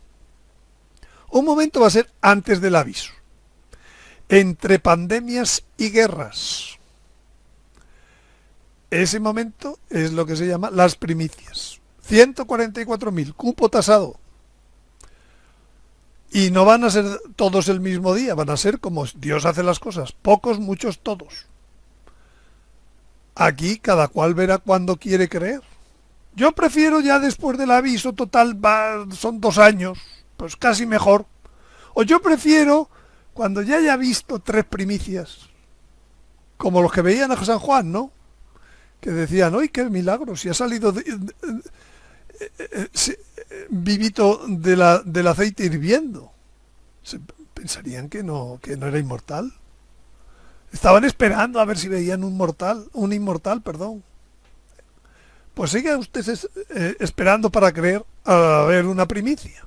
Un momento va a ser antes del aviso, entre pandemias y guerras. Ese momento es lo que se llama las primicias. 144.000, cupo tasado. Y no van a ser todos el mismo día, van a ser como Dios hace las cosas, pocos, muchos, todos. Aquí cada cual verá cuándo quiere creer. Yo prefiero ya después del aviso total, son 2 años, pues casi mejor. O yo prefiero cuando ya haya visto 3 primicias, como los que veían a San Juan, ¿no? Que decían, ¡ay, qué milagro! Si ha salido vivito del aceite hirviendo. Pensarían que no era inmortal. Estaban esperando a ver si veían un inmortal, perdón. Pues siga usted esperando para creer a ver una primicia.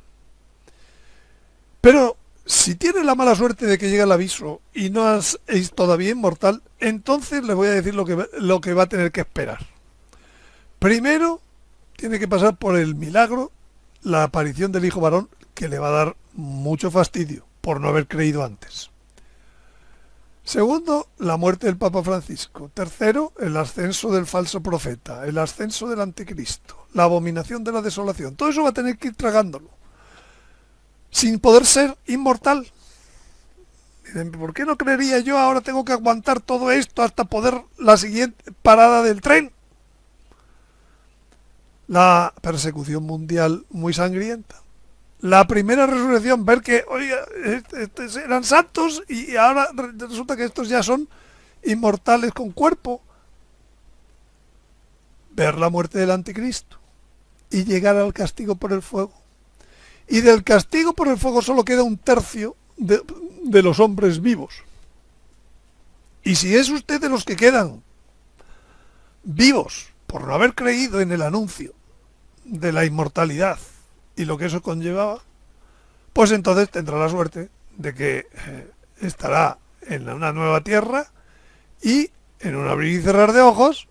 Pero si tiene la mala suerte de que llegue el aviso y no es todavía inmortal, entonces le voy a decir lo que va a tener que esperar. Primero, tiene que pasar por el milagro, la aparición del Hijo Varón, que le va a dar mucho fastidio por no haber creído antes. Segundo, la muerte del Papa Francisco. Tercero, el ascenso del falso profeta, el ascenso del anticristo, la abominación de la desolación. Todo eso va a tener que ir tragándolo, sin poder ser inmortal. Dicen, ¿por qué no creería yo? Ahora tengo que aguantar todo esto hasta poder la siguiente parada del tren. La persecución mundial muy sangrienta. la primera resurrección, ver que, oiga, estos eran santos y ahora resulta que estos ya son inmortales con cuerpo, ver la muerte del anticristo y llegar al castigo por el fuego. Y del castigo por el fuego solo queda un tercio de los hombres vivos. Y si es usted de los que quedan vivos por no haber creído en el anuncio de la inmortalidad y lo que eso conllevaba, pues entonces tendrá la suerte de que estará en una nueva tierra y en un abrir y cerrar de ojos,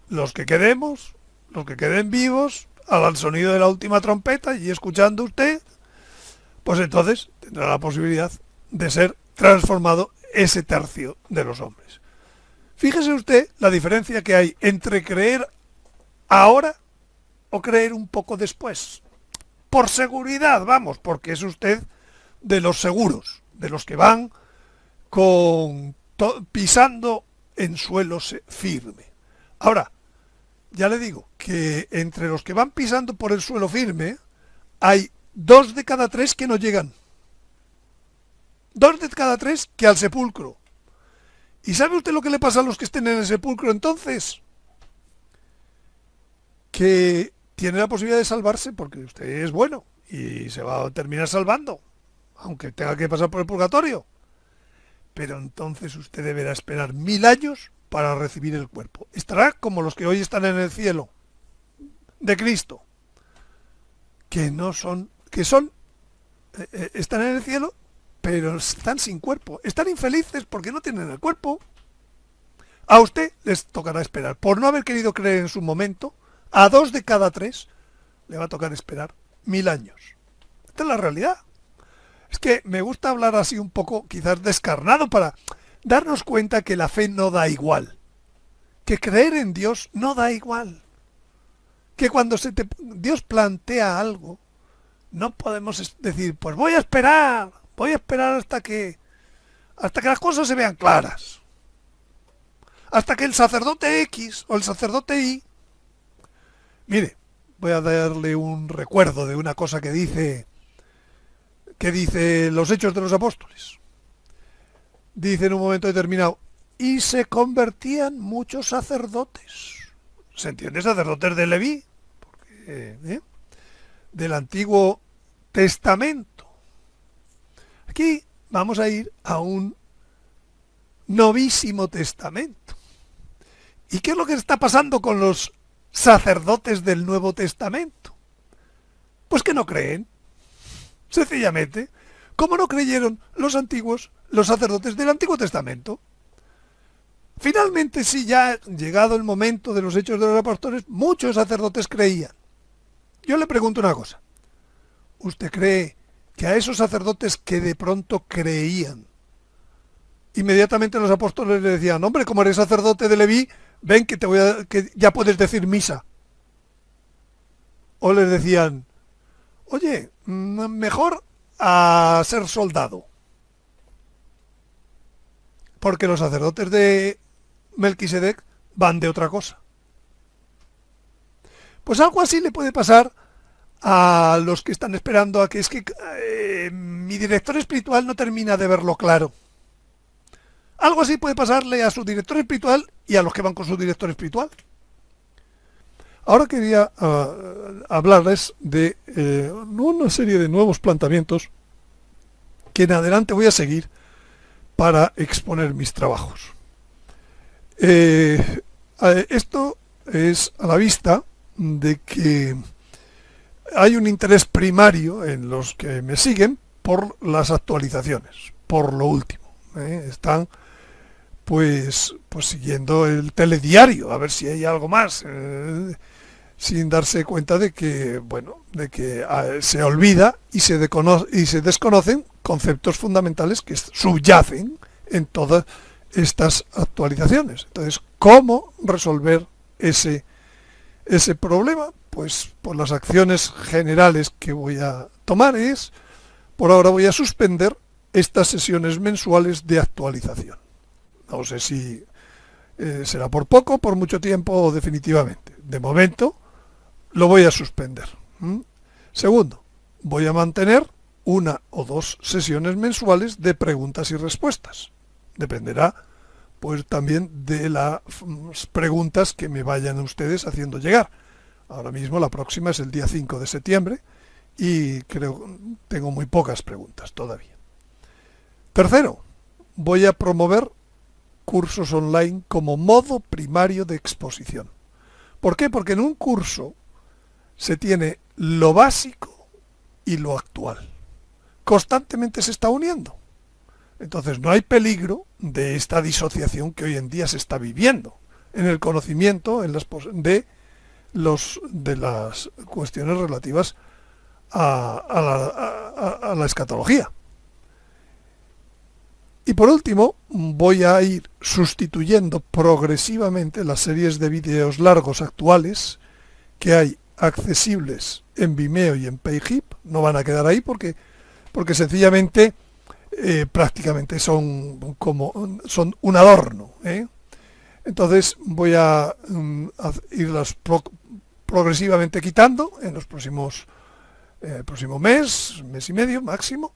los que quedemos, los que queden vivos, al sonido de la última trompeta y escuchando usted, pues entonces tendrá la posibilidad de ser transformado ese tercio de los hombres. Fíjese usted la diferencia que hay entre creer ahora o creer un poco después. Por seguridad, vamos, porque es usted de los seguros, de los que van pisando en suelo firme. Ahora, ya le digo que entre los que van pisando por el suelo firme, hay 2 de cada 3 que no llegan. 2 de cada 3 que al sepulcro. ¿Y sabe usted lo que le pasa a los que estén en el sepulcro entonces? Que tiene la posibilidad de salvarse porque usted es bueno y se va a terminar salvando, aunque tenga que pasar por el purgatorio. Pero entonces usted deberá esperar 1000 años para recibir el cuerpo. Estará como los que hoy están en el cielo de Cristo, que no son, están en el cielo, pero están sin cuerpo. Están infelices porque no tienen el cuerpo. A usted les tocará esperar. Por no haber querido creer en su momento, a 2 de cada 3 le va a tocar esperar 1000 años. Esta es la realidad. Es que me gusta hablar así un poco, quizás descarnado, para darnos cuenta que la fe no da igual. Que creer en Dios no da igual. Que cuando Dios plantea algo, no podemos decir, pues voy a esperar hasta que las cosas se vean claras. Hasta que el sacerdote X o el sacerdote Y... Mire, voy a darle un recuerdo de una cosa que dice los Hechos de los Apóstoles. Dice en un momento determinado, y se convertían muchos sacerdotes. ¿Se entiende? Sacerdotes de Leví, del Antiguo Testamento. Aquí vamos a ir a un Novísimo Testamento. ¿Y qué es lo que está pasando con los sacerdotes del Nuevo Testamento? Pues que no creen. Sencillamente, como no creyeron los sacerdotes del Antiguo Testamento. Finalmente, sí, ya llegado el momento de los Hechos de los Apóstoles, muchos sacerdotes creían. Yo le pregunto una cosa. ¿Usted cree que a esos sacerdotes que de pronto creían, inmediatamente los apóstoles le decían, hombre, como eres sacerdote de Leví, ven que ya puedes decir misa? O les decían, oye, mejor a ser soldado. Porque los sacerdotes de Melquisedec van de otra cosa. Pues algo así le puede pasar a los que están esperando a que mi director espiritual no termina de verlo claro. Algo así puede pasarle a su director espiritual y a los que van con su director espiritual. Ahora quería hablarles de una serie de nuevos planteamientos que en adelante voy a seguir para exponer mis trabajos. Esto es a la vista de que hay un interés primario en los que me siguen por las actualizaciones, por lo último. Están pues siguiendo el telediario, a ver si hay algo más, sin darse cuenta de que, se olvida y se desconocen conceptos fundamentales que subyacen en todas estas actualizaciones. Entonces, ¿cómo resolver ese problema? Pues por las acciones generales que voy a tomar por ahora voy a suspender estas sesiones mensuales de actualización. No sé si será por poco, por mucho tiempo o definitivamente. De momento lo voy a suspender. Segundo, voy a mantener una o dos sesiones mensuales de preguntas y respuestas. Dependerá pues también de las preguntas que me vayan ustedes haciendo llegar. Ahora mismo la próxima es el día 5 de septiembre y creo tengo muy pocas preguntas todavía. Tercero, voy a promover cursos online como modo primario de exposición. ¿Por qué? Porque en un curso se tiene lo básico y lo actual. Constantemente se está uniendo. Entonces no hay peligro de esta disociación que hoy en día se está viviendo en el conocimiento de las cuestiones relativas a la escatología. Y por último, voy a ir sustituyendo progresivamente las series de vídeos largos actuales que hay accesibles en Vimeo y en Payhip. No van a quedar ahí porque sencillamente prácticamente son un adorno. Entonces voy a irlas progresivamente quitando en los próximo mes y medio máximo,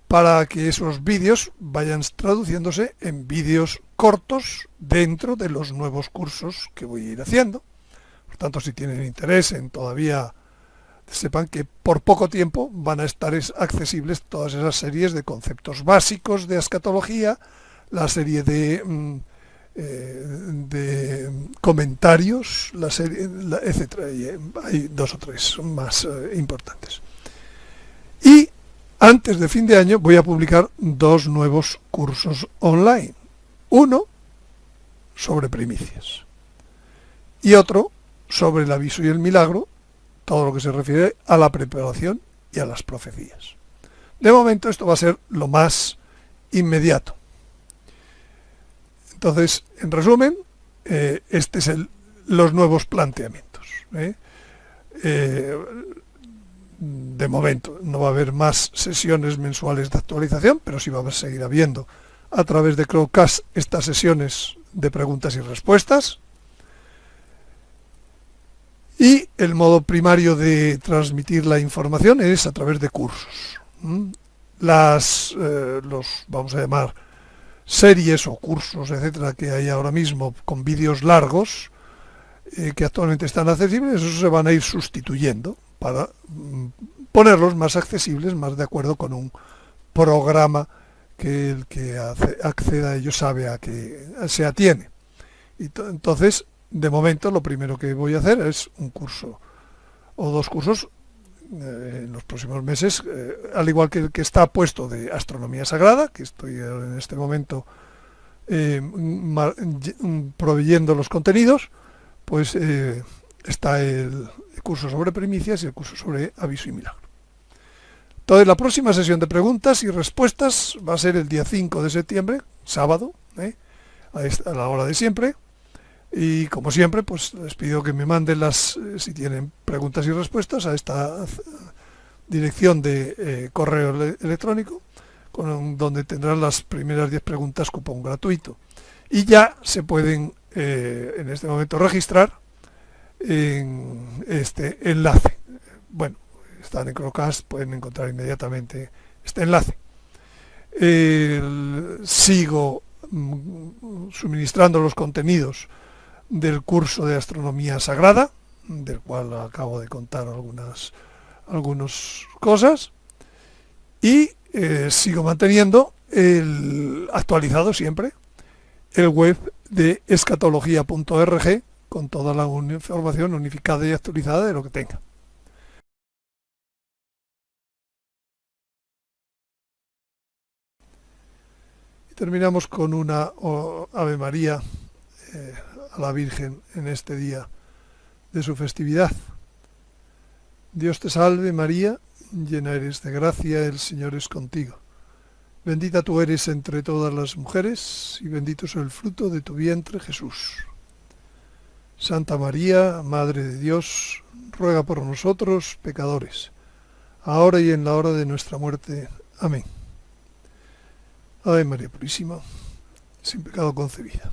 para que esos vídeos vayan traduciéndose en vídeos cortos dentro de los nuevos cursos que voy a ir haciendo. Por tanto, si tienen interés en todavía, sepan que por poco tiempo van a estar accesibles todas esas series de conceptos básicos de escatología, la serie de comentarios, la serie, etcétera. Y hay dos o tres más importantes. Y antes de fin de año voy a publicar dos nuevos cursos online. Uno sobre primicias y otro sobre el aviso y el milagro, todo lo que se refiere a la preparación y a las profecías. De momento esto va a ser lo más inmediato. Entonces, en resumen, este es los nuevos planteamientos. De momento no va a haber más sesiones mensuales de actualización, pero sí va a seguir habiendo a través de Crowdcast estas sesiones de preguntas y respuestas. Y el modo primario de transmitir la información es a través de cursos. Los vamos a llamar series o cursos, etcétera, que hay ahora mismo con vídeos largos que actualmente están accesibles, esos se van a ir sustituyendo para ponerlos más accesibles, más de acuerdo con un programa que el que acceda a ellos sabe a que se atiene. Y entonces, de momento, lo primero que voy a hacer es un curso o dos cursos en los próximos meses, al igual que el que está puesto de astronomía sagrada, que estoy en este momento proveyendo los contenidos, pues está el curso sobre primicias y el curso sobre aviso y milagro. Entonces la próxima sesión de preguntas y respuestas va a ser el día 5 de septiembre, sábado, a la hora de siempre. Y como siempre, pues les pido que me manden si tienen preguntas y respuestas a esta dirección de correo electrónico, donde tendrán las primeras 10 preguntas cupón gratuito. Y ya se pueden en este momento registrar en este enlace. Bueno, están en Crowdcast, pueden encontrar inmediatamente este enlace. Sigo suministrando los contenidos del curso de astronomía sagrada, del cual acabo de contar algunas cosas, y sigo manteniendo actualizado siempre el web de escatología.org con toda la información unificada y actualizada de lo que tenga. Y terminamos con una Ave María a la Virgen en este día de su festividad. Dios te salve María, llena eres de gracia, el Señor es contigo. Bendita tú eres entre todas las mujeres y bendito es el fruto de tu vientre Jesús. Santa María, Madre de Dios, ruega por nosotros pecadores, ahora y en la hora de nuestra muerte. Amén. Ave María Purísima, sin pecado concebida.